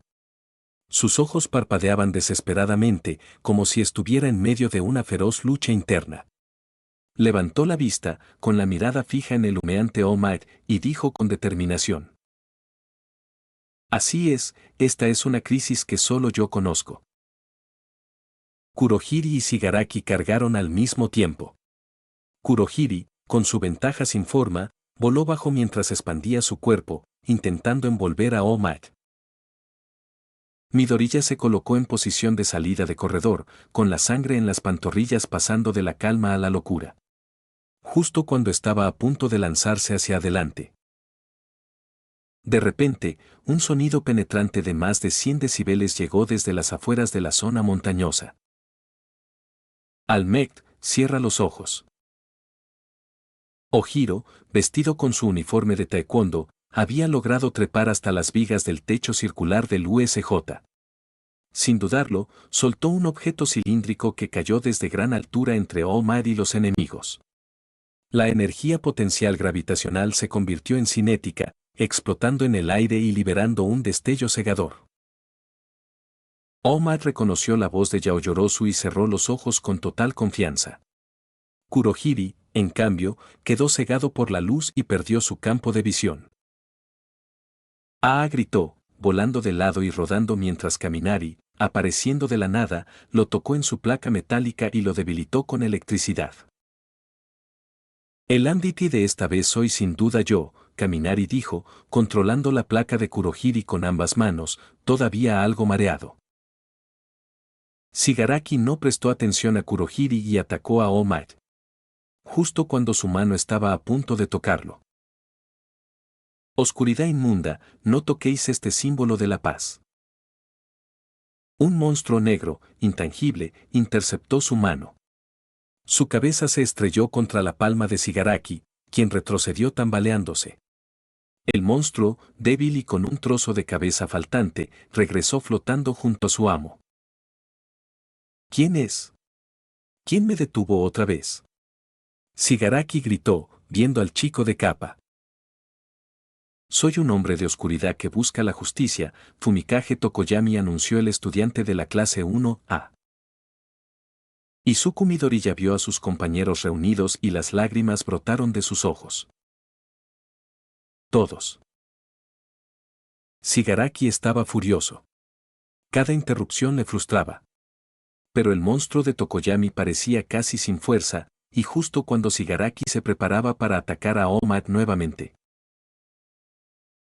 Sus ojos parpadeaban desesperadamente, como si estuviera en medio de una feroz lucha interna. Levantó la vista, con la mirada fija en el humeante All Might, y dijo con determinación. Así es, esta es una crisis que solo yo conozco. Kurohiri y Shigaraki cargaron al mismo tiempo. Kurohiri, con su ventaja sin forma, voló bajo mientras expandía su cuerpo, intentando envolver a All Might. Midoriya se colocó en posición de salida de corredor, con la sangre en las pantorrillas, pasando de la calma a la locura. Justo cuando estaba a punto de lanzarse hacia adelante. De repente, un sonido penetrante de más de 100 decibeles llegó desde las afueras de la zona montañosa. Almect, cierra los ojos. Ojiro, vestido con su uniforme de taekwondo, había logrado trepar hasta las vigas del techo circular del USJ. Sin dudarlo, soltó un objeto cilíndrico que cayó desde gran altura entre All Might y los enemigos. La energía potencial gravitacional se convirtió en cinética, explotando en el aire y liberando un destello cegador. All Might reconoció la voz de Yaoyorozu y cerró los ojos con total confianza. Kurohiri, en cambio, quedó cegado por la luz y perdió su campo de visión. Gritó, volando de lado y rodando mientras Kaminari, apareciendo de la nada, lo tocó en su placa metálica y lo debilitó con electricidad. El Anditi de esta vez soy sin duda yo, Kaminari dijo, controlando la placa de Kurohiri con ambas manos, todavía algo mareado. Shigaraki no prestó atención a Kurohiri y atacó a All Might. Justo cuando su mano estaba a punto de tocarlo. Oscuridad inmunda, no toquéis este símbolo de la paz. Un monstruo negro, intangible, interceptó su mano. Su cabeza se estrelló contra la palma de Shigaraki, quien retrocedió tambaleándose. El monstruo, débil y con un trozo de cabeza faltante, regresó flotando junto a su amo. ¿Quién es? ¿Quién me detuvo otra vez? Shigaraki gritó, viendo al chico de capa. Soy un hombre de oscuridad que busca la justicia, Fumikage Tokoyami, anunció el estudiante de la clase 1A. Izuku Midoriya vio a sus compañeros reunidos y las lágrimas brotaron de sus ojos. Todos. Shigaraki estaba furioso. Cada interrupción le frustraba. Pero el monstruo de Tokoyami parecía casi sin fuerza, y justo cuando Shigaraki se preparaba para atacar a All Might nuevamente.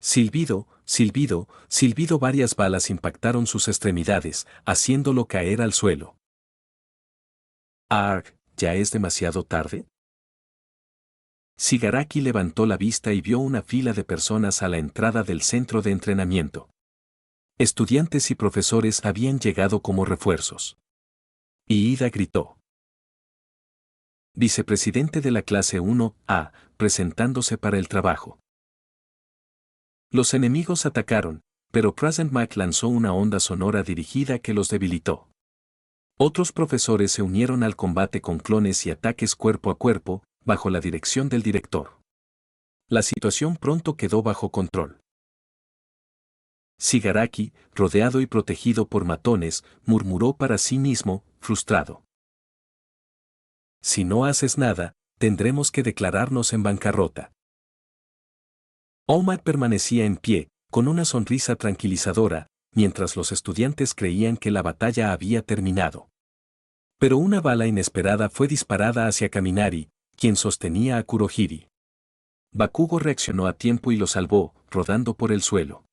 Silbido, silbido, silbido. Varias balas impactaron sus extremidades, haciéndolo caer al suelo. «Arg, ¿ya es demasiado tarde?» Shigaraki levantó la vista y vio una fila de personas a la entrada del centro de entrenamiento. Estudiantes y profesores habían llegado como refuerzos. Y Ida gritó. Vicepresidente de la clase 1A, presentándose para el trabajo. Los enemigos atacaron, pero Present Mac lanzó una onda sonora dirigida que los debilitó. Otros profesores se unieron al combate con clones y ataques cuerpo a cuerpo, bajo la dirección del director. La situación pronto quedó bajo control. Shigaraki, rodeado y protegido por matones, murmuró para sí mismo, frustrado. Si no haces nada, tendremos que declararnos en bancarrota. All Might permanecía en pie, con una sonrisa tranquilizadora, mientras los estudiantes creían que la batalla había terminado. Pero una bala inesperada fue disparada hacia Kaminari, quien sostenía a Kurohiri. Bakugo reaccionó a tiempo y lo salvó, rodando por el suelo.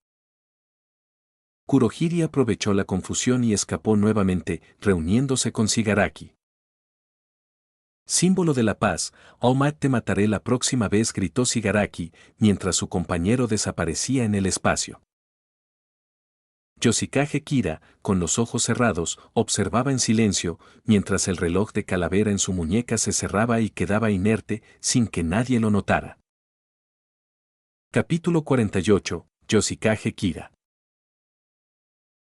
Kurohiri aprovechó la confusión y escapó nuevamente, reuniéndose con Shigaraki. Símbolo de la paz, All Might te mataré la próxima vez, gritó Shigaraki, mientras su compañero desaparecía en el espacio. Yoshikage Kira, con los ojos cerrados, observaba en silencio, mientras el reloj de calavera en su muñeca se cerraba y quedaba inerte, sin que nadie lo notara. Capítulo 48, Yoshikage Kira.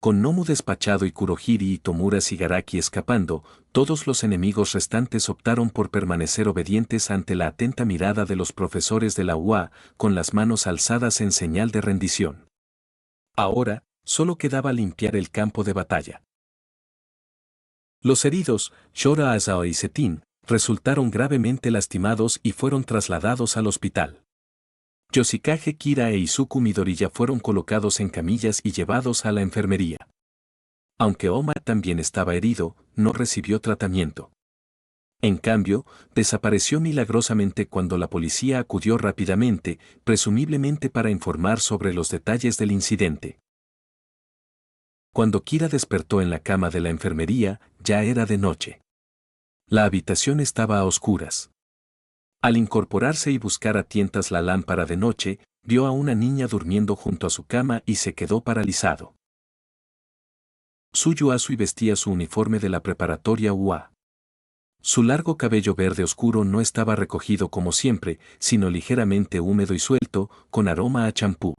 Con Nomu despachado y Kurohiri y Tomura Shigaraki escapando, todos los enemigos restantes optaron por permanecer obedientes ante la atenta mirada de los profesores de la UA, con las manos alzadas en señal de rendición. Ahora, solo quedaba limpiar el campo de batalla. Los heridos, Shora Asao y Setin, resultaron gravemente lastimados y fueron trasladados al hospital. Yoshikage Kira e Izuku Midoriya fueron colocados en camillas y llevados a la enfermería. Aunque Oma también estaba herido, no recibió tratamiento. En cambio, desapareció milagrosamente cuando la policía acudió rápidamente, presumiblemente para informar sobre los detalles del incidente. Cuando Kira despertó en la cama de la enfermería, ya era de noche. La habitación estaba a oscuras. Al incorporarse y buscar a tientas la lámpara de noche, vio a una niña durmiendo junto a su cama y se quedó paralizado. Suyu Asui vestía su uniforme de la preparatoria UA. Su largo cabello verde oscuro no estaba recogido como siempre, sino ligeramente húmedo y suelto, con aroma a champú.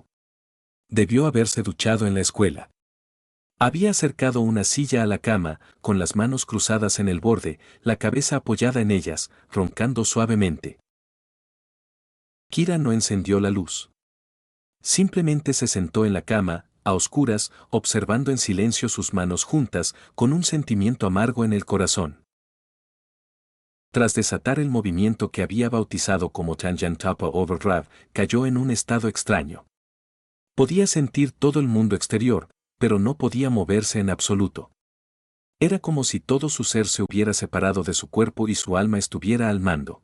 Debió haberse duchado en la escuela. Había acercado una silla a la cama, con las manos cruzadas en el borde, la cabeza apoyada en ellas, roncando suavemente. Kira no encendió la luz. Simplemente se sentó en la cama, a oscuras, observando en silencio sus manos juntas, con un sentimiento amargo en el corazón. Tras desatar el movimiento que había bautizado como Tangent Tapa Overdrive, cayó en un estado extraño. Podía sentir todo el mundo exterior, pero no podía moverse en absoluto. Era como si todo su ser se hubiera separado de su cuerpo y su alma estuviera al mando.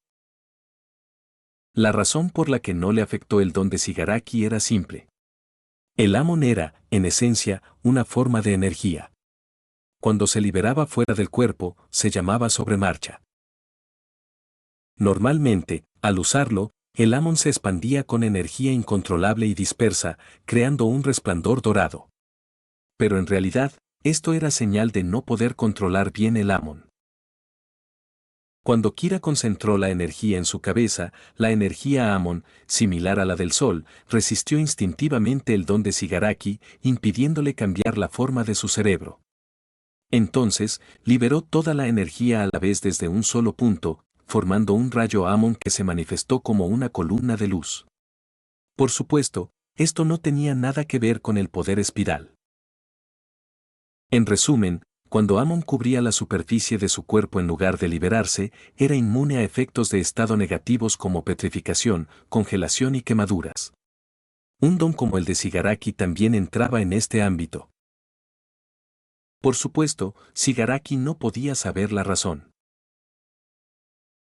La razón por la que no le afectó el don de Shigaraki era simple. El Amon era, en esencia, una forma de energía. Cuando se liberaba fuera del cuerpo, se llamaba sobremarcha. Normalmente, al usarlo, el Amon se expandía con energía incontrolable y dispersa, creando un resplandor dorado. Pero en realidad, esto era señal de no poder controlar bien el Amon. Cuando Kira concentró la energía en su cabeza, la energía Amon, similar a la del Sol, resistió instintivamente el don de Shigaraki, impidiéndole cambiar la forma de su cerebro. Entonces, liberó toda la energía a la vez desde un solo punto, formando un rayo Amon que se manifestó como una columna de luz. Por supuesto, esto no tenía nada que ver con el poder espiral. En resumen, cuando Amon cubría la superficie de su cuerpo en lugar de liberarse, era inmune a efectos de estado negativos como petrificación, congelación y quemaduras. Un don como el de Shigaraki también entraba en este ámbito. Por supuesto, Shigaraki no podía saber la razón.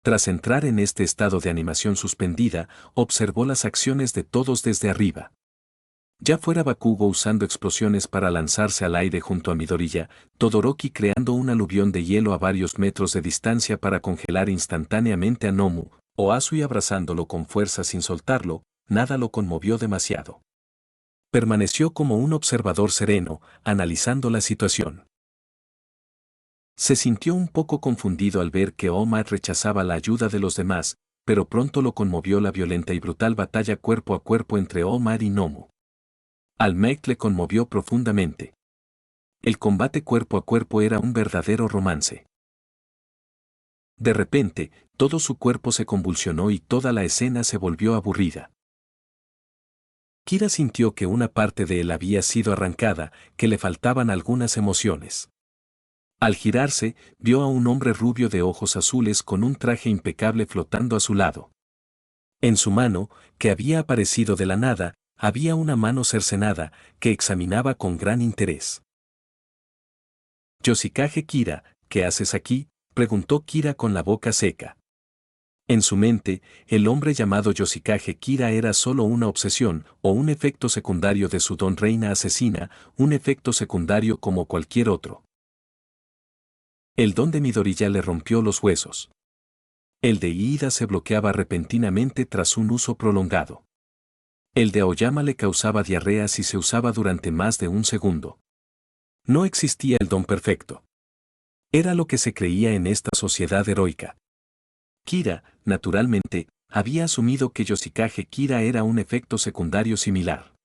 Tras entrar en este estado de animación suspendida, observó las acciones de todos desde arriba. Ya fuera Bakugo usando explosiones para lanzarse al aire junto a Midoriya, Todoroki creando un aluvión de hielo a varios metros de distancia para congelar instantáneamente a Nomu, o Asui abrazándolo con fuerza sin soltarlo, nada lo conmovió demasiado. Permaneció como un observador sereno, analizando la situación. Se sintió un poco confundido al ver que All Might rechazaba la ayuda de los demás, pero pronto lo conmovió la violenta y brutal batalla cuerpo a cuerpo entre All Might y Nomu. All Might le conmovió profundamente. El combate cuerpo a cuerpo era un verdadero romance. De repente, todo su cuerpo se convulsionó y toda la escena se volvió aburrida. Kira sintió que una parte de él había sido arrancada, que le faltaban algunas emociones. Al girarse, vio a un hombre rubio de ojos azules con un traje impecable flotando a su lado. En su mano, que había aparecido de la nada, había una mano cercenada, que examinaba con gran interés. Yoshikage Kira, ¿qué haces aquí?, preguntó Kira con la boca seca. En su mente, el hombre llamado Yoshikage Kira era solo una obsesión o un efecto secundario de su don reina asesina, un efecto secundario como cualquier otro. El don de Midoriya le rompió los huesos. El de Iida se bloqueaba repentinamente tras un uso prolongado. El de Aoyama le causaba diarrea si se usaba durante más de un segundo. No existía el don perfecto. Era lo que se creía en esta sociedad heroica. Kira, naturalmente, había asumido que Yoshikage Kira era un efecto secundario similar.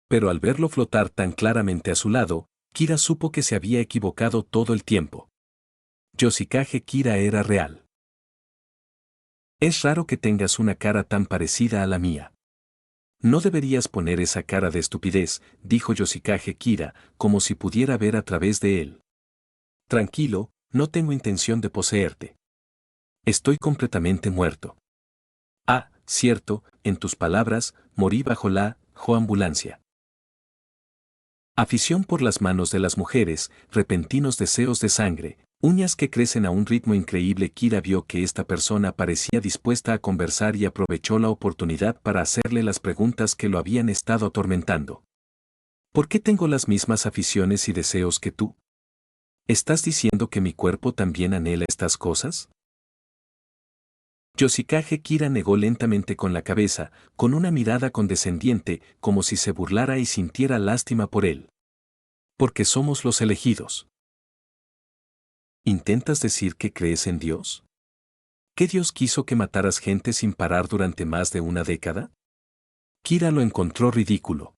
Pero al verlo flotar tan claramente a su lado, Kira supo que se había equivocado todo el tiempo. Yoshikage Kira era real. Es raro que tengas una cara tan parecida a la mía. No deberías poner esa cara de estupidez, dijo Yoshikage Kira, como si pudiera ver a través de él. Tranquilo, no tengo intención de poseerte. Estoy completamente muerto. Ah, cierto, en tus palabras, morí bajo la ambulancia. Afición por las manos de las mujeres, repentinos deseos de sangre, uñas que crecen a un ritmo increíble. Kira vio que esta persona parecía dispuesta a conversar y aprovechó la oportunidad para hacerle las preguntas que lo habían estado atormentando. ¿Por qué tengo las mismas aficiones y deseos que tú? ¿Estás diciendo que mi cuerpo también anhela estas cosas? Yoshikage Kira negó lentamente con la cabeza, con una mirada condescendiente, como si se burlara y sintiera lástima por él. Porque somos los elegidos. ¿Intentas decir que crees en Dios? ¿Qué Dios quiso que mataras gente sin parar durante más de una década? Kira lo encontró ridículo.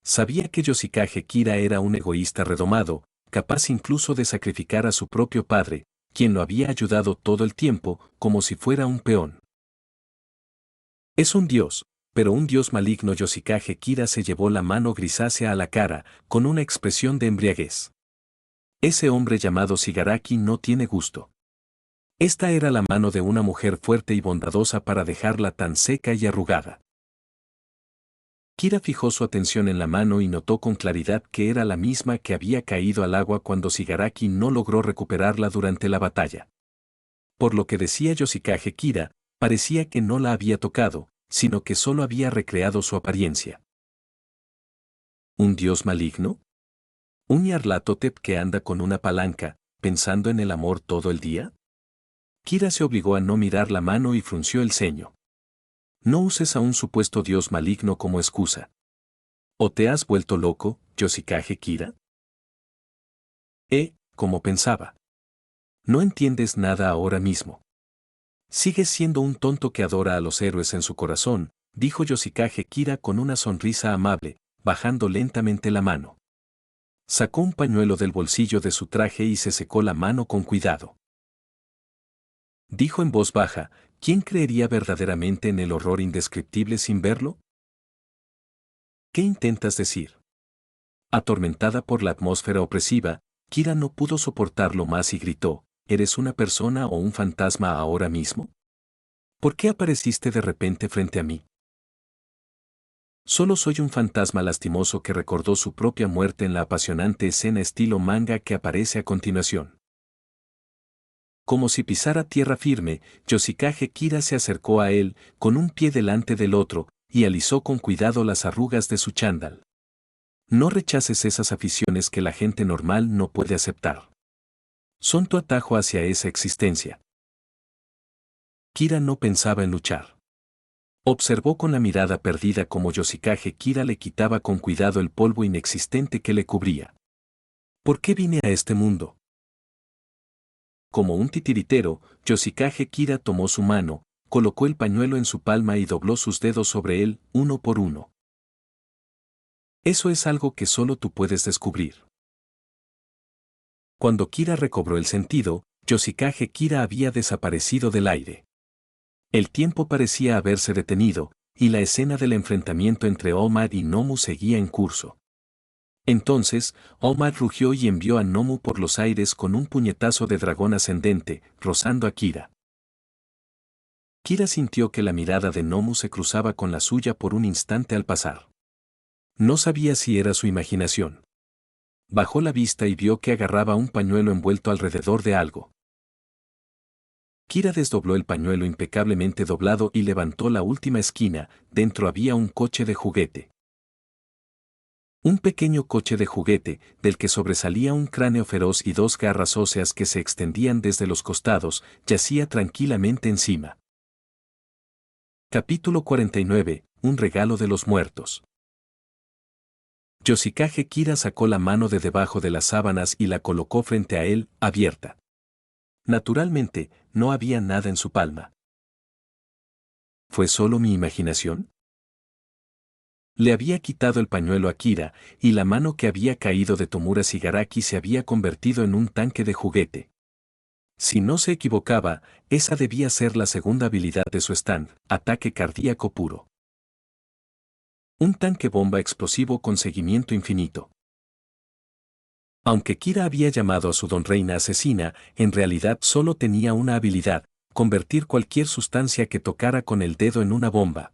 Sabía que Yoshikage Kira era un egoísta redomado, capaz incluso de sacrificar a su propio padre, quien lo había ayudado todo el tiempo, como si fuera un peón. Es un dios, pero un dios maligno. Yoshikage Kira se llevó la mano grisácea a la cara, con una expresión de embriaguez. Ese hombre llamado Shigaraki no tiene gusto. Esta era la mano de una mujer fuerte y bondadosa para dejarla tan seca y arrugada. Kira fijó su atención en la mano y notó con claridad que era la misma que había caído al agua cuando Shigaraki no logró recuperarla durante la batalla. Por lo que decía Yoshikage Kira, parecía que no la había tocado, sino que solo había recreado su apariencia. ¿Un dios maligno? ¿Un Nyarlathotep que anda con una palanca, pensando en el amor todo el día? Kira se obligó a no mirar la mano y frunció el ceño. No uses a un supuesto dios maligno como excusa. ¿O te has vuelto loco, Yoshikage Kira? Como pensaba. No entiendes nada ahora mismo. Sigues siendo un tonto que adora a los héroes en su corazón, dijo Yoshikage Kira con una sonrisa amable, bajando lentamente la mano. Sacó un pañuelo del bolsillo de su traje y se secó la mano con cuidado. Dijo en voz baja, ¿quién creería verdaderamente en el horror indescriptible sin verlo? ¿Qué intentas decir? Atormentada por la atmósfera opresiva, Kira no pudo soportarlo más y gritó, ¿eres una persona o un fantasma ahora mismo? ¿Por qué apareciste de repente frente a mí? Solo soy un fantasma lastimoso que recordó su propia muerte en la apasionante escena estilo manga que aparece a continuación. Como si pisara tierra firme, Yoshikage Kira se acercó a él, con un pie delante del otro, y alisó con cuidado las arrugas de su chándal. No rechaces esas aficiones que la gente normal no puede aceptar. Son tu atajo hacia esa existencia. Kira no pensaba en luchar. Observó con la mirada perdida cómo Yoshikage Kira le quitaba con cuidado el polvo inexistente que le cubría. ¿Por qué vine a este mundo? Como un titiritero, Yoshikage Kira tomó su mano, colocó el pañuelo en su palma y dobló sus dedos sobre él, uno por uno. Eso es algo que solo tú puedes descubrir. Cuando Kira recobró el sentido, Yoshikage Kira había desaparecido del aire. El tiempo parecía haberse detenido, y la escena del enfrentamiento entre All-Might y Nomu seguía en curso. Entonces, All-Might rugió y envió a Nomu por los aires con un puñetazo de dragón ascendente, rozando a Kira. Kira sintió que la mirada de Nomu se cruzaba con la suya por un instante al pasar. No sabía si era su imaginación. Bajó la vista y vio que agarraba un pañuelo envuelto alrededor de algo. Kira desdobló el pañuelo impecablemente doblado y levantó la última esquina. Dentro había un coche de juguete. Un pequeño coche de juguete, del que sobresalía un cráneo feroz y dos garras óseas que se extendían desde los costados, yacía tranquilamente encima. Capítulo 49. Un regalo de los muertos. Yoshikage Kira sacó la mano de debajo de las sábanas y la colocó frente a él, abierta. Naturalmente, no había nada en su palma. ¿Fue solo mi imaginación? Le había quitado el pañuelo a Kira, y la mano que había caído de Tomura Shigaraki se había convertido en un tanque de juguete. Si no se equivocaba, esa debía ser la segunda habilidad de su stand, ataque cardíaco puro. Un tanque bomba explosivo con seguimiento infinito. Aunque Kira había llamado a su don reina asesina, en realidad solo tenía una habilidad, convertir cualquier sustancia que tocara con el dedo en una bomba.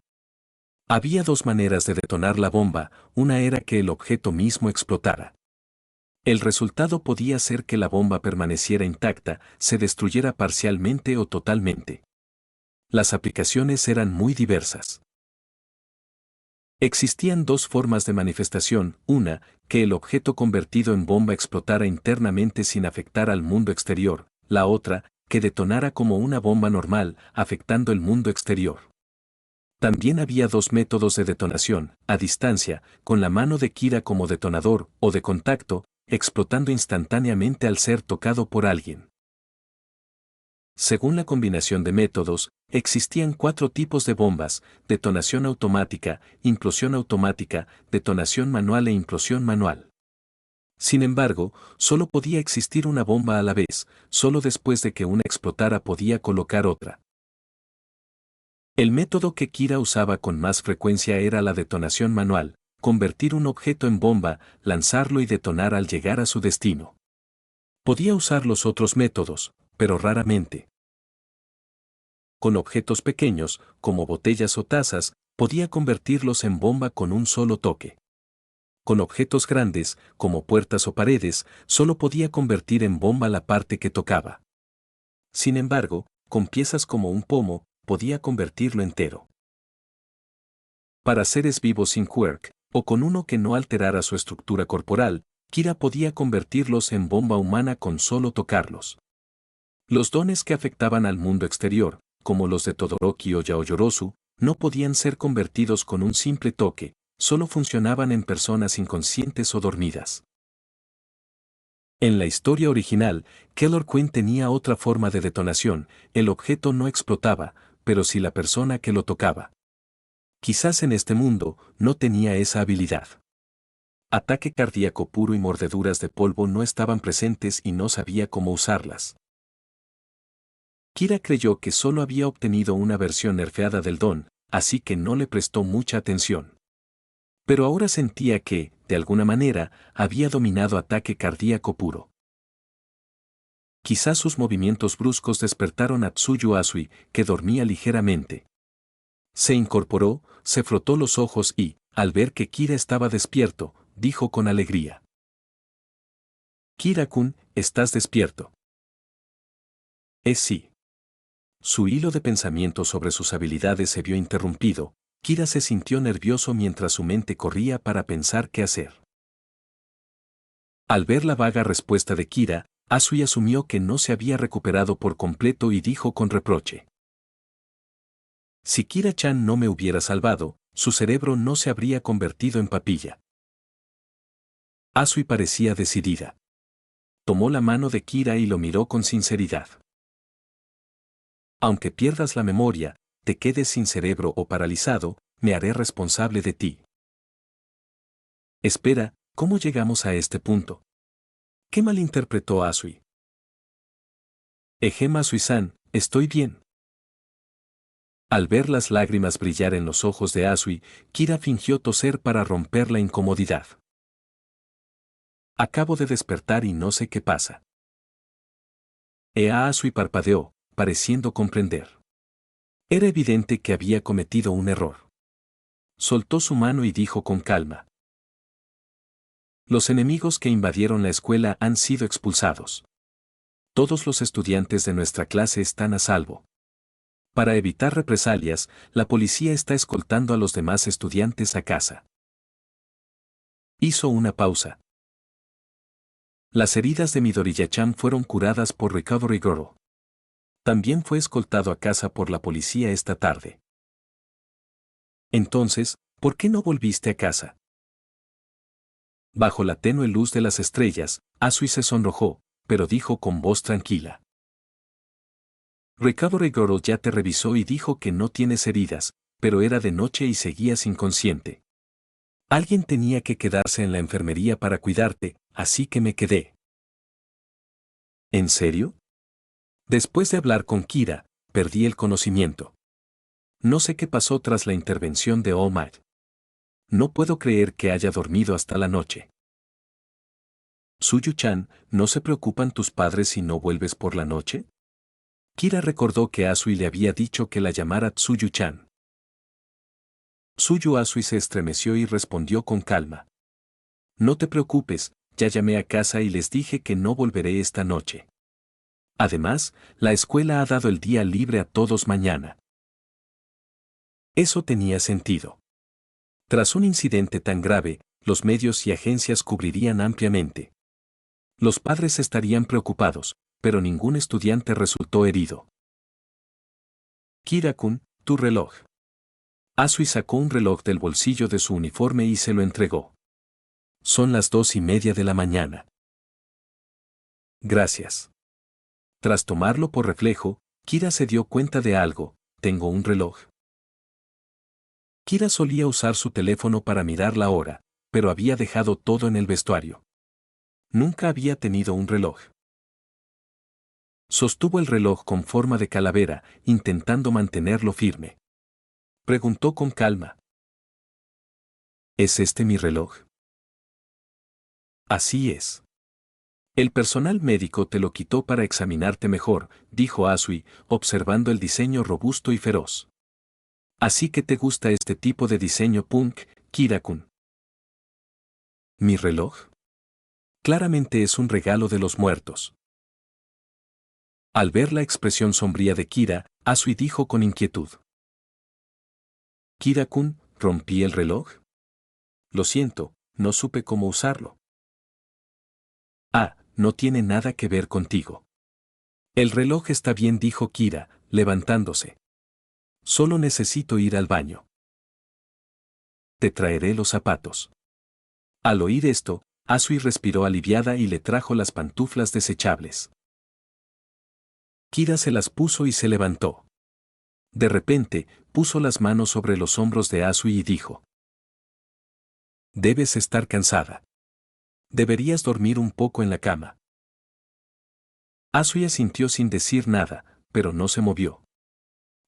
Había dos maneras de detonar la bomba, una era que el objeto mismo explotara. El resultado podía ser que la bomba permaneciera intacta, se destruyera parcialmente o totalmente. Las aplicaciones eran muy diversas. Existían dos formas de manifestación, una, que el objeto convertido en bomba explotara internamente sin afectar al mundo exterior, la otra, que detonara como una bomba normal, afectando el mundo exterior. También había dos métodos de detonación, a distancia, con la mano de Kira como detonador, o de contacto, explotando instantáneamente al ser tocado por alguien. Según la combinación de métodos, existían 4 tipos de bombas: detonación automática, implosión automática, detonación manual e implosión manual. Sin embargo, solo podía existir una bomba a la vez, solo después de que una explotara podía colocar otra. El método que Kira usaba con más frecuencia era la detonación manual, convertir un objeto en bomba, lanzarlo y detonar al llegar a su destino. Podía usar los otros métodos, pero raramente. Con objetos pequeños, como botellas o tazas, podía convertirlos en bomba con un solo toque. Con objetos grandes, como puertas o paredes, solo podía convertir en bomba la parte que tocaba. Sin embargo, con piezas como un pomo, podía convertirlo entero. Para seres vivos sin quirk, o con uno que no alterara su estructura corporal, Kira podía convertirlos en bomba humana con solo tocarlos. Los dones que afectaban al mundo exterior, como los de Todoroki o Yaoyorozu, no podían ser convertidos con un simple toque, solo funcionaban en personas inconscientes o dormidas. En la historia original, Keller Queen tenía otra forma de detonación: el objeto no explotaba, pero sí la persona que lo tocaba. Quizás en este mundo, no tenía esa habilidad. Ataque cardíaco puro y mordeduras de polvo no estaban presentes y no sabía cómo usarlas. Kira creyó que solo había obtenido una versión nerfeada del don, así que no le prestó mucha atención. Pero ahora sentía que, de alguna manera, había dominado ataque cardíaco puro. Quizás sus movimientos bruscos despertaron a Tsuyu Asui, que dormía ligeramente. Se incorporó, se frotó los ojos y, al ver que Kira estaba despierto, dijo con alegría: «Kira-kun, ¿estás despierto?» Sí. Su hilo de pensamiento sobre sus habilidades se vio interrumpido, Kira se sintió nervioso mientras su mente corría para pensar qué hacer. Al ver la vaga respuesta de Kira, Asui asumió que no se había recuperado por completo y dijo con reproche: si Kira-chan no me hubiera salvado, su cerebro no se habría convertido en papilla. Asui parecía decidida. Tomó la mano de Kira y lo miró con sinceridad. Aunque pierdas la memoria, te quedes sin cerebro o paralizado, me haré responsable de ti. Espera, ¿cómo llegamos a este punto? ¿Qué malinterpretó Asui? Ejema Asui-san, estoy bien. Al ver las lágrimas brillar en los ojos de Asui, Kira fingió toser para romper la incomodidad. Acabo de despertar y no sé qué pasa. Asui parpadeó, pareciendo comprender. Era evidente que había cometido un error. Soltó su mano y dijo con calma: los enemigos que invadieron la escuela han sido expulsados. Todos los estudiantes de nuestra clase están a salvo. Para evitar represalias, la policía está escoltando a los demás estudiantes a casa. Hizo una pausa. Las heridas de Midoriya-chan fueron curadas por Recovery Girl. También fue escoltado a casa por la policía esta tarde. Entonces, ¿por qué no volviste a casa? Bajo la tenue luz de las estrellas, Asui se sonrojó, pero dijo con voz tranquila: Recovery Girl ya te revisó y dijo que no tienes heridas, pero era de noche y seguías inconsciente. Alguien tenía que quedarse en la enfermería para cuidarte, así que me quedé. ¿En serio? Después de hablar con Kira, perdí el conocimiento. No sé qué pasó tras la intervención de All Might. No puedo creer que haya dormido hasta la noche. Tsuyu-chan, ¿no se preocupan tus padres si no vuelves por la noche? Kira recordó que Asui le había dicho que la llamara Tsuyu-chan. Tsuyu Asui se estremeció y respondió con calma: no te preocupes, ya llamé a casa y les dije que no volveré esta noche. Además, la escuela ha dado el día libre a todos mañana. Eso tenía sentido. Tras un incidente tan grave, los medios y agencias cubrirían ampliamente. Los padres estarían preocupados, pero ningún estudiante resultó herido. Kira-kun, tu reloj. Asui sacó un reloj del bolsillo de su uniforme y se lo entregó. Son las 2:30 de la mañana. Gracias. Tras tomarlo por reflejo, Kira se dio cuenta de algo: tengo un reloj. Kira solía usar su teléfono para mirar la hora, pero había dejado todo en el vestuario. Nunca había tenido un reloj. Sostuvo el reloj con forma de calavera, intentando mantenerlo firme. Preguntó con calma: ¿es este mi reloj? Así es. El personal médico te lo quitó para examinarte mejor, dijo Asui, observando el diseño robusto y feroz. Así que te gusta este tipo de diseño punk, Kira-kun. ¿Mi reloj? Claramente es un regalo de los muertos. Al ver la expresión sombría de Kira, Asui dijo con inquietud: Kira-kun, ¿rompí el reloj? Lo siento, no supe cómo usarlo. Ah, no tiene nada que ver contigo. El reloj está bien, dijo Kira, levantándose. Solo necesito ir al baño. Te traeré los zapatos. Al oír esto, Asui respiró aliviada y le trajo las pantuflas desechables. Kira se las puso y se levantó. De repente, puso las manos sobre los hombros de Asui y dijo: debes estar cansada. Deberías dormir un poco en la cama. Asui asintió sin decir nada, pero no se movió.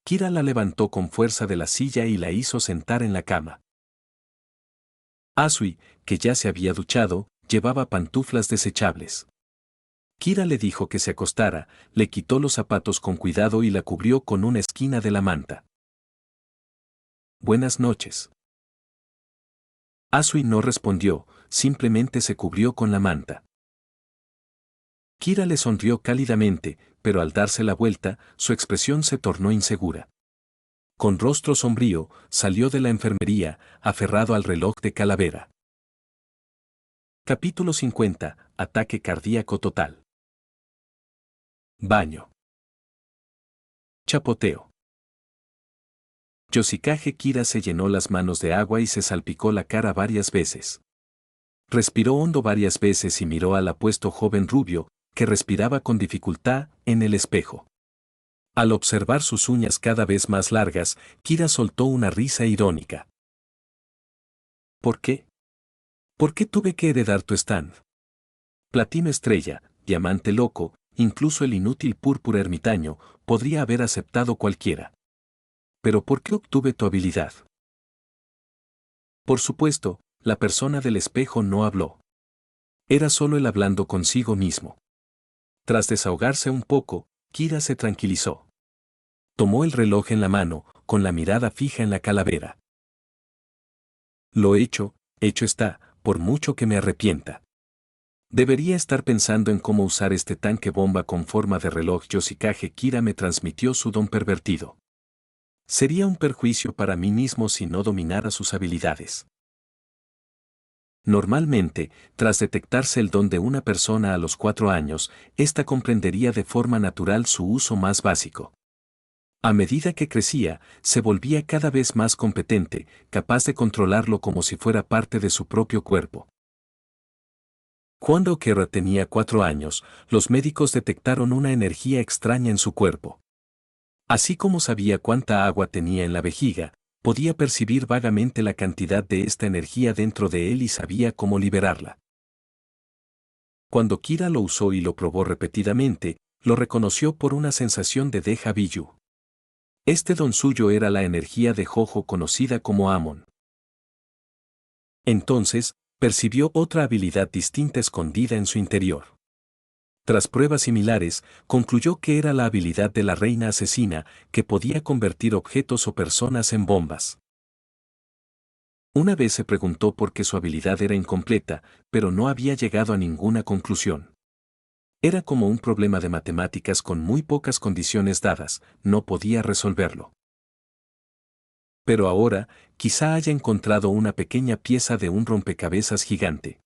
Kira la levantó con fuerza de la silla y la hizo sentar en la cama. Asui, que ya se había duchado, llevaba pantuflas desechables. Kira le dijo que se acostara, le quitó los zapatos con cuidado y la cubrió con una esquina de la manta. Buenas noches. Asui no respondió, simplemente se cubrió con la manta. Kira le sonrió cálidamente, pero al darse la vuelta, su expresión se tornó insegura. Con rostro sombrío, salió de la enfermería, aferrado al reloj de calavera. Capítulo 50. Ataque cardíaco total. Baño. Chapoteo. Yoshikage Kira se llenó las manos de agua y se salpicó la cara varias veces. Respiró hondo varias veces y miró al apuesto joven rubio, que respiraba con dificultad, en el espejo. Al observar sus uñas cada vez más largas, Kira soltó una risa irónica. ¿Por qué? ¿Por qué tuve que heredar tu stand? Platino estrella, diamante loco, incluso el inútil púrpura ermitaño, podría haber aceptado cualquiera. ¿Pero por qué obtuve tu habilidad? Por supuesto, la persona del espejo no habló. Era solo él hablando consigo mismo. Tras desahogarse un poco, Kira se tranquilizó. Tomó el reloj en la mano, con la mirada fija en la calavera. Lo hecho está, por mucho que me arrepienta. Debería estar pensando en cómo usar este tanque bomba con forma de reloj. Yoshikage Kira me transmitió su don pervertido. Sería un perjuicio para mí mismo si no dominara sus habilidades. Normalmente, tras detectarse el don de una persona a los 4 años, ésta comprendería de forma natural su uso más básico. A medida que crecía, se volvía cada vez más competente, capaz de controlarlo como si fuera parte de su propio cuerpo. Cuando Kira tenía 4 años, los médicos detectaron una energía extraña en su cuerpo. Así como sabía cuánta agua tenía en la vejiga, podía percibir vagamente la cantidad de esta energía dentro de él y sabía cómo liberarla. Cuando Kira lo usó y lo probó repetidamente, lo reconoció por una sensación de déjà vu. Este don suyo era la energía de Jojo conocida como Amon. Entonces, percibió otra habilidad distinta escondida en su interior. Tras pruebas similares, concluyó que era la habilidad de la reina asesina, que podía convertir objetos o personas en bombas. Una vez se preguntó por qué su habilidad era incompleta, pero no había llegado a ninguna conclusión. Era como un problema de matemáticas con muy pocas condiciones dadas, no podía resolverlo. Pero ahora, quizá haya encontrado una pequeña pieza de un rompecabezas gigante.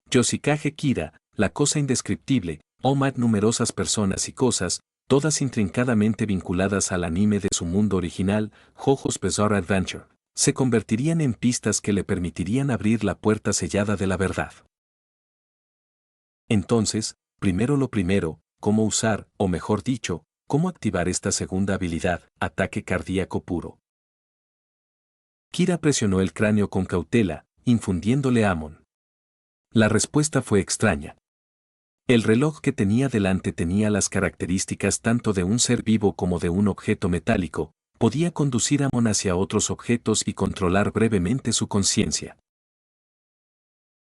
Yoshikage Kira, la cosa indescriptible, Omad numerosas personas y cosas, todas intrincadamente vinculadas al anime de su mundo original, JoJo's Bizarre Adventure, se convertirían en pistas que le permitirían abrir la puerta sellada de la verdad. Entonces, primero lo primero, cómo usar, o mejor dicho, cómo activar esta segunda habilidad, ataque cardíaco puro. Kira presionó el cráneo con cautela, infundiéndole Amon. La respuesta fue extraña. El reloj que tenía delante tenía las características tanto de un ser vivo como de un objeto metálico, podía conducir a Amon hacia otros objetos y controlar brevemente su conciencia.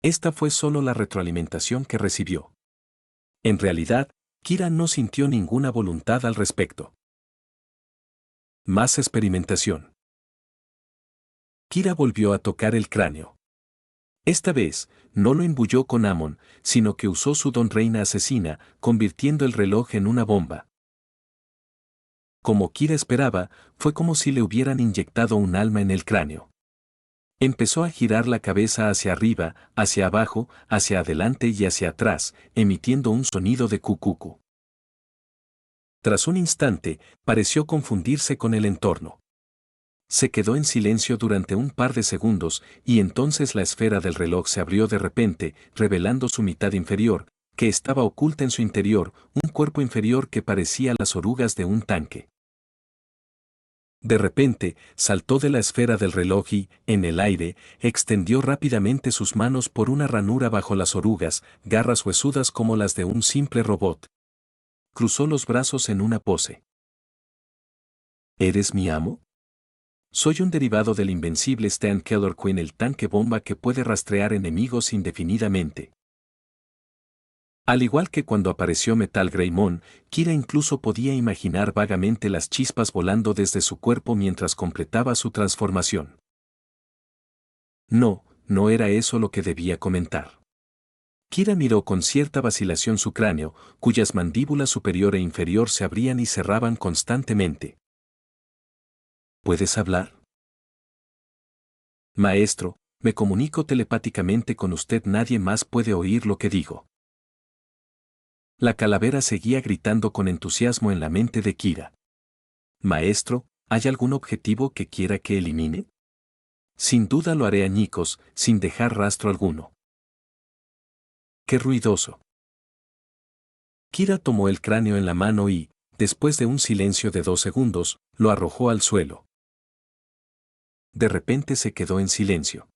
Esta fue solo la retroalimentación que recibió. En realidad, Kira no sintió ninguna voluntad al respecto. Más experimentación. Kira volvió a tocar el cráneo. Esta vez, no lo imbuyó con Amon, sino que usó su don reina asesina, convirtiendo el reloj en una bomba. Como Kira esperaba, fue como si le hubieran inyectado un alma en el cráneo. Empezó a girar la cabeza hacia arriba, hacia abajo, hacia adelante y hacia atrás, emitiendo un sonido de cucucu. Tras un instante, pareció confundirse con el entorno. Se quedó en silencio durante un par de segundos, y entonces la esfera del reloj se abrió de repente, revelando su mitad inferior, que estaba oculta en su interior, un cuerpo inferior que parecía las orugas de un tanque. De repente, saltó de la esfera del reloj y, en el aire, extendió rápidamente sus manos por una ranura bajo las orugas, garras huesudas como las de un simple robot. Cruzó los brazos en una pose. ¿Eres mi amo? Soy un derivado del invencible Stan Keller Queen, el tanque bomba que puede rastrear enemigos indefinidamente. Al igual que cuando apareció Metal Greymon, Kira incluso podía imaginar vagamente las chispas volando desde su cuerpo mientras completaba su transformación. No era eso lo que debía comentar. Kira miró con cierta vacilación su cráneo, cuyas mandíbulas superior e inferior se abrían y cerraban constantemente. ¿Puedes hablar? Maestro, me comunico telepáticamente con usted, nadie más puede oír lo que digo. La calavera seguía gritando con entusiasmo en la mente de Kira. Maestro, ¿hay algún objetivo que quiera que elimine? Sin duda lo haré añicos, sin dejar rastro alguno. ¡Qué ruidoso! Kira tomó el cráneo en la mano y, después de un silencio de 2 segundos, lo arrojó al suelo. De repente se quedó en silencio.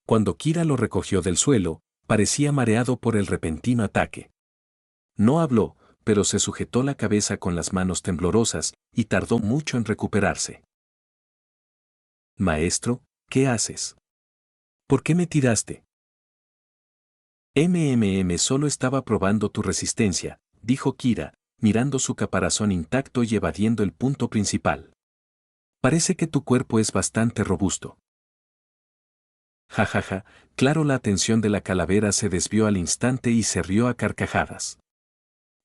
Cuando Kira lo recogió del suelo, parecía mareado por el repentino ataque. No habló, pero se sujetó la cabeza con las manos temblorosas, y tardó mucho en recuperarse. Maestro, ¿qué haces? ¿Por qué me tiraste? Solo estaba probando tu resistencia, dijo Kira, mirando su caparazón intacto y evadiendo el punto principal. Parece que tu cuerpo es bastante robusto. Jajaja, claro, la atención de la calavera se desvió al instante y se rió a carcajadas.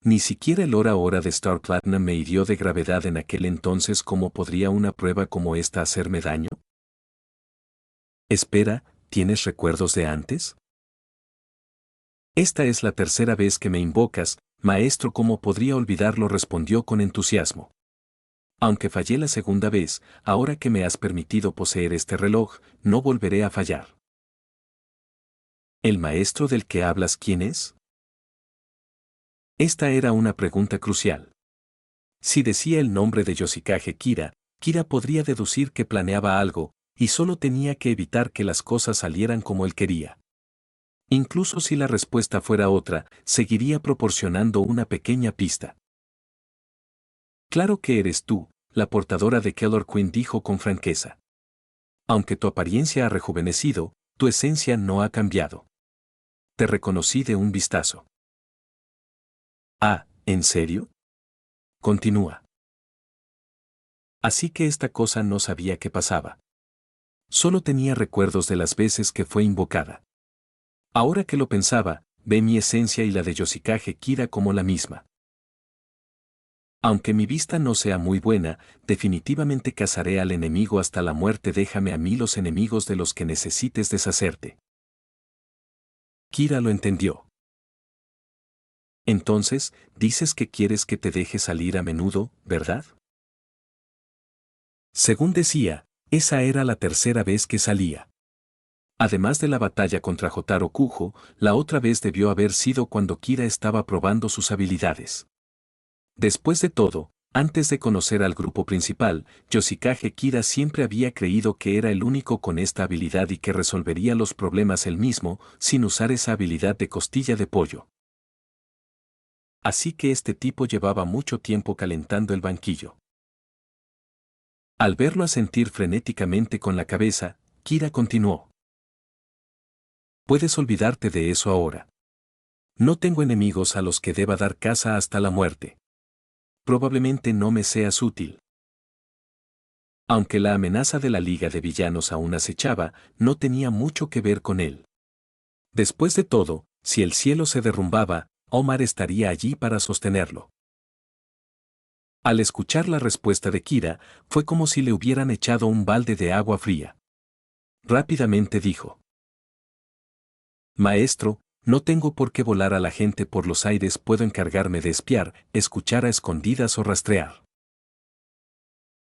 Ni siquiera el hora de Star Platinum me hirió de gravedad en aquel entonces. ¿Cómo podría una prueba como esta hacerme daño? Espera, ¿tienes recuerdos de antes? Esta es la tercera vez que me invocas, maestro. ¿Cómo podría olvidarlo?, respondió con entusiasmo. Aunque fallé la segunda vez, ahora que me has permitido poseer este reloj, no volveré a fallar. ¿El maestro del que hablas quién es? Esta era una pregunta crucial. Si decía el nombre de Yoshikage Kira, Kira podría deducir que planeaba algo, y solo tenía que evitar que las cosas salieran como él quería. Incluso si la respuesta fuera otra, seguiría proporcionando una pequeña pista. Claro que eres tú, la portadora de Keller Queen, dijo con franqueza. Aunque tu apariencia ha rejuvenecido, tu esencia no ha cambiado. Te reconocí de un vistazo. Ah, ¿en serio? Continúa. Así que esta cosa no sabía qué pasaba. Solo tenía recuerdos de las veces que fue invocada. Ahora que lo pensaba, ve mi esencia y la de Yoshikage Kira como la misma. Aunque mi vista no sea muy buena, definitivamente cazaré al enemigo hasta la muerte. Déjame a mí los enemigos de los que necesites deshacerte. Kira lo entendió. Entonces, dices que quieres que te deje salir a menudo, ¿verdad? Según decía, esa era la tercera vez que salía. Además de la batalla contra Jotaro Kujo, la otra vez debió haber sido cuando Kira estaba probando sus habilidades. Después de todo, antes de conocer al grupo principal, Yoshikage Kira siempre había creído que era el único con esta habilidad y que resolvería los problemas él mismo, sin usar esa habilidad de costilla de pollo. Así que este tipo llevaba mucho tiempo calentando el banquillo. Al verlo asentir frenéticamente con la cabeza, Kira continuó. Puedes olvidarte de eso ahora. No tengo enemigos a los que deba dar caza hasta la muerte. Probablemente no me seas útil. Aunque la amenaza de la Liga de Villanos aún acechaba, no tenía mucho que ver con él. Después de todo, si el cielo se derrumbaba, Omar estaría allí para sostenerlo. Al escuchar la respuesta de Kira, fue como si le hubieran echado un balde de agua fría. Rápidamente dijo: Maestro, no tengo por qué volar a la gente por los aires, puedo encargarme de espiar, escuchar a escondidas o rastrear.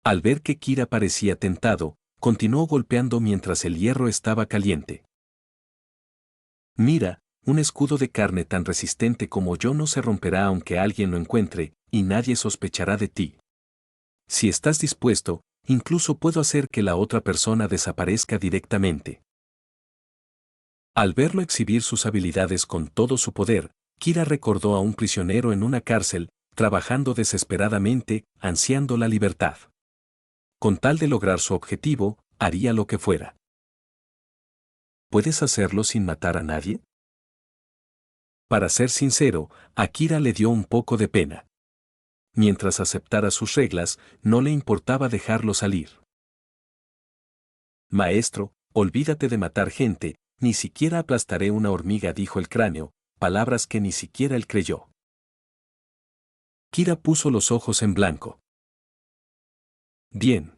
Al ver que Kira parecía tentado, continuó golpeando mientras el hierro estaba caliente. Mira, un escudo de carne tan resistente como yo no se romperá aunque alguien lo encuentre, y nadie sospechará de ti. Si estás dispuesto, incluso puedo hacer que la otra persona desaparezca directamente. Al verlo exhibir sus habilidades con todo su poder, Kira recordó a un prisionero en una cárcel, trabajando desesperadamente, ansiando la libertad. Con tal de lograr su objetivo, haría lo que fuera. ¿Puedes hacerlo sin matar a nadie? Para ser sincero, a Kira le dio un poco de pena. Mientras aceptara sus reglas, no le importaba dejarlo salir. Maestro, olvídate de matar gente, ni siquiera aplastaré una hormiga, dijo el cráneo, palabras que ni siquiera él creyó. Kira puso los ojos en blanco. Bien.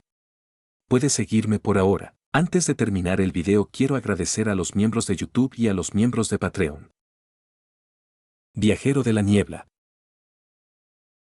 puedes seguirme por ahora. Antes de terminar el video quiero agradecer a los miembros de YouTube y a los miembros de Patreon. Viajero de la Niebla.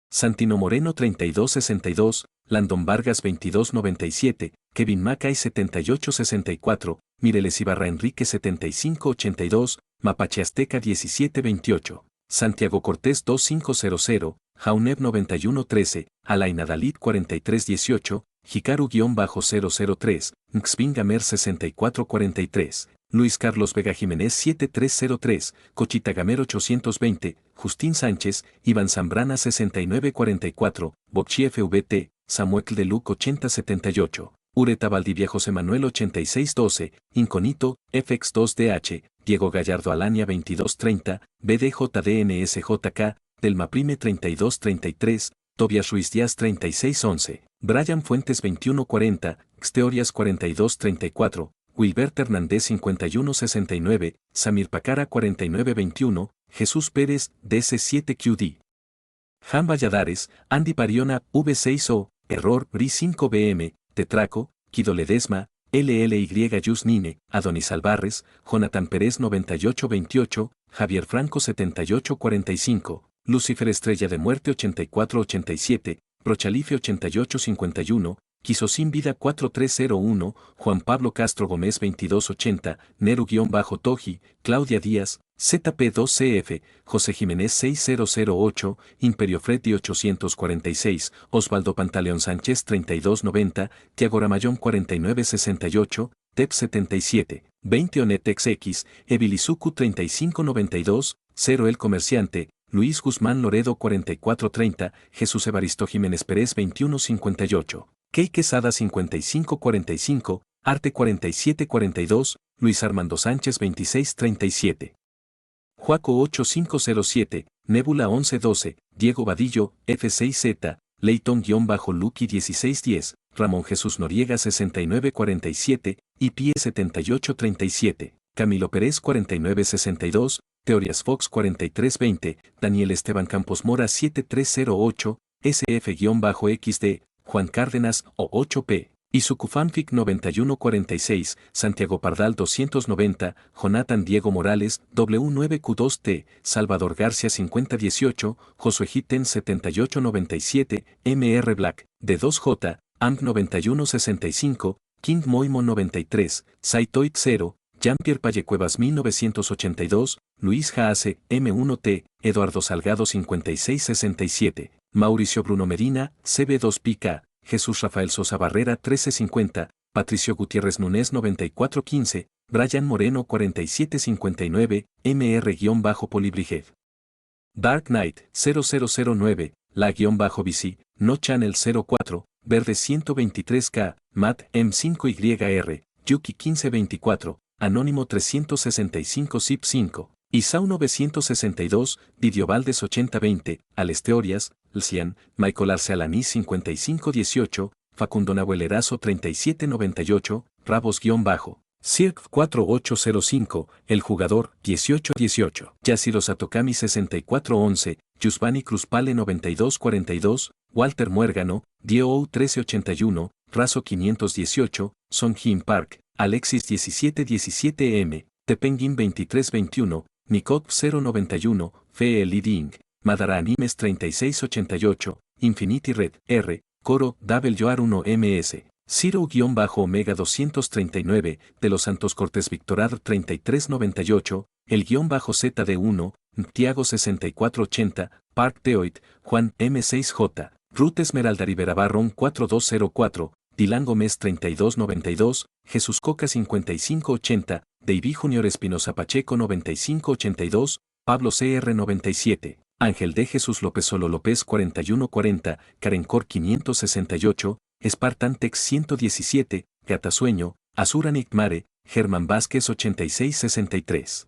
Santino Moreno 3262, Landon Vargas 2297, Kevin Mackay 7864, Mireles Ibarra Enrique 7582, Mapache Azteca 1728, Santiago Cortés 2500, Jauneb 9113, Alaina Dalit 4318, Hikaru-003, Nxpingamer 6443, Luis Carlos Vega Jiménez 7303, Cochitagamer 820, Justín Sánchez, Iván Zambrana 6944, Bocchi FVT, Samuel de Luc 8078, Ureta Valdivia José Manuel 8612, Inconito, FX2DH, Diego Gallardo Alania 2230, BDJDNSJK, Delma Prime 3233, Tobias Ruiz Díaz 3611, Brian Fuentes 2140, Xteorias 4234, Wilbert Hernández 5169, Samir Pacara 4921, Jesús Pérez, DC7QD. Jan Valladares, Andy Pariona, V6O, Error, BRI5BM, Tetraco, Kido Ledesma, LLY Yusnine, Adonis Alvarez, Jonathan Pérez 9828, Javier Franco 7845, Lucifer Estrella de Muerte 8487, Prochalife 8851, Quisosin Vida 4301, Juan Pablo Castro Gómez 2280, Neru-Toji, Claudia Díaz, ZP2CF, José Jiménez 6008, Imperio Freddy 846, Osvaldo Pantaleón Sánchez 3290, Tiago Ramayón 4968, TEP 77, 20 Onetex X, Ebilizuku 3592, 0 El Comerciante, Luis Guzmán Loredo 4430, Jesús Evaristo Jiménez Pérez 2158. Key Quesada 5545, Arte 4742, Luis Armando Sánchez 2637. Juaco 8507, Nebula 1112, Diego Vadillo, F6Z, Leighton-Lucky 1610, Ramón Jesús Noriega 6947, IP 7837, Camilo Pérez 4962, Teorías Fox 4320, Daniel Esteban Campos Mora 7308, SF-XD, Juan Cárdenas, O8P, Isucufanfic 9146, Santiago Pardal 290, Jonathan Diego Morales, W9Q2T, Salvador García 5018, Josué Hitten 7897, MR Black, D2J, AMP 9165, King Moimo 93, Saitoid 0, Jean-Pierre Pallecuevas 1982, Luis Jaase, M1T, Eduardo Salgado 5667, Mauricio Bruno Medina, CB2PK, Jesús Rafael Sosa Barrera 1350, Patricio Gutiérrez Núñez 9415, Brian Moreno 4759, MR-Polibriged. Dark Knight 0009, La-BC, No Channel 04, Verde 123K, Matt M5YR, Yuki 1524, Anónimo 365 Zip 5, Isau 962, Didio Valdes 8020, Alesteorias, Lcian, Michael Arce Alaní 5518, Facundo Nahuelerazo 3798, Rabos-Bajo, Cirque 4805, El Jugador 1818, Yashiro Satokami 6411, Yusbani Cruzpale 9242, Walter Muérgano, Dio 1381, Razo 518, Song Jin Park, Alexis 1717M, Tepenguin 2321, Nikok 091, Fe Liding, Madara Animes 3688, Infinity Red, R, Coro, Yoar 1MS, Ciro-Omega 239, De los Santos Cortés Victorad 3398, el -ZD1, Tiago 6480, Park Teoid, Juan M6J, Ruth Esmeralda Rivera Barrón 4204, Dilan Gómez 3292, Jesús Coca 5580, David Junior Espinosa Pacheco 9582, Pablo CR 97, Ángel de Jesús López Solo López 4140, Karencor 568, Spartan Tex 117, Gatasueño, Azura Mare, Germán Vázquez 8663.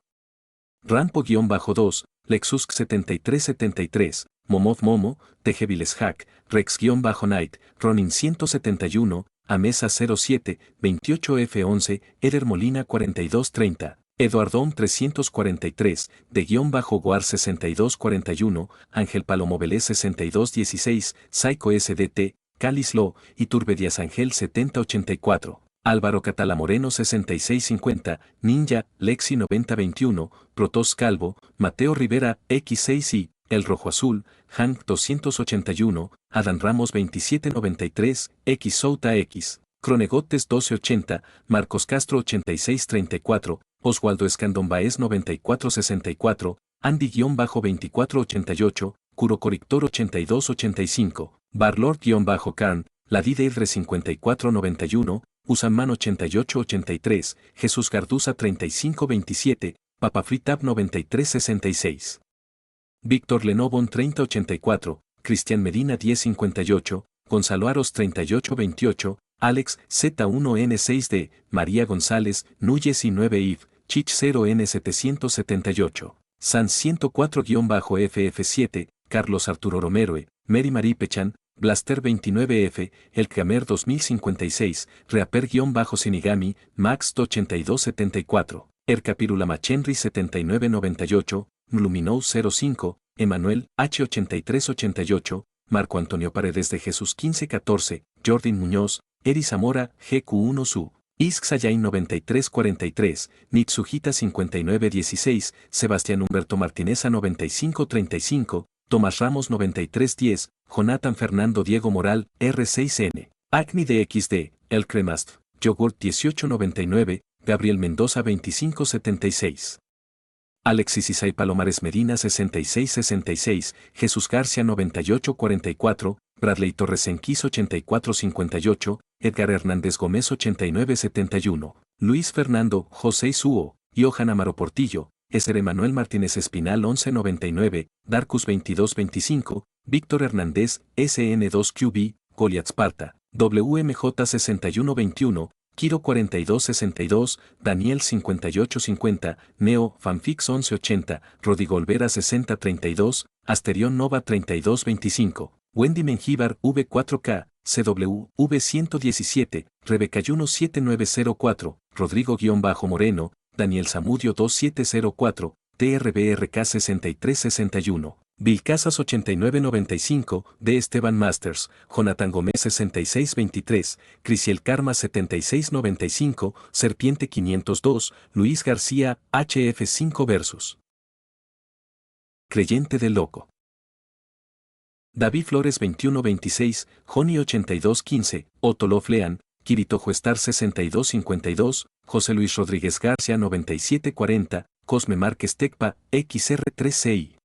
Rampo-2, Lexus 7373, Momov Momo, Tejeviles Hack, Rex-Night, Ronin 171, Amesa 07, 28F11, Eder Molina 4230, Eduardón 343, de-Guar 6241, Ángel Palomo Vélez 6216, Psycho SDT, Calislo, Iturbe Díaz Ángel 7084. Álvaro Catala Moreno 6650, Ninja, Lexi 9021, Protos Calvo, Mateo Rivera, X6i, El Rojo Azul, Hank 281, Adán Ramos 2793, X Souta X, Cronegotes 1280, Marcos Castro 8634, Oswaldo Escandón Baez 9464, Andy-2488, Curo Corictor 8285, Barlord-Carn, Ladideidre 5491, Usaman 8883, Jesús Garduza 3527, Papafritab 9366. Víctor Lenobon 3084, Cristian Medina 1058, Gonzalo Aros 3828, Alex Z1N6D, María González, Núñez y 9IF, Chich 0N778, San 104-FF7, Carlos Arturo Romero, Mary Marie Pechan, Blaster 29F, El Camer 2056, Reaper-Sinigami, Max 8274, Ercapirula Machenry 7998, Luminou 05, Emanuel H8388, Marco Antonio Paredes de Jesús 1514, Jordan Muñoz, Eri Zamora, GQ1 Su, Ixxayain 9343, Nitsujita 5916, Sebastián Humberto Martineza 9535, Tomás Ramos 9310, Jonathan Fernando Diego Moral, R6N, Acni de XD, El Cremast, Yogurt 1899, Gabriel Mendoza 2576. Alexis Isai Palomares Medina 6666, Jesús García 9844, Bradley Torres Enquis 8458, Edgar Hernández Gómez 8971, Luis Fernando José Suo, Johan Amaro Portillo, Esther Emanuel Martínez Espinal 1199, Darkus 2225, Víctor Hernández, SN2QB, Goliath Sparta, WMJ 6121, Kiro 4262, Daniel 5850, Neo, Fanfix 1180, Rodrigo Olvera 6032, Asterión Nova 3225, Wendy Mengíbar V4K, CW, V117, Rebeca Yuno 7904, Rodrigo-Moreno, Daniel Zamudio 2704, TRBRK 6361. Vilcasas 8995, D. Esteban Masters, Jonathan Gómez 6623, Crisiel Karma 7695, Serpiente 502, Luis García, HF5 Versus. Creyente del Loco. David Flores 2126, Joni 8215, Otolo Flean, Kirito Juestar 6252, José Luis Rodríguez García 9740, Cosme Márquez Tecpa, XR3CI.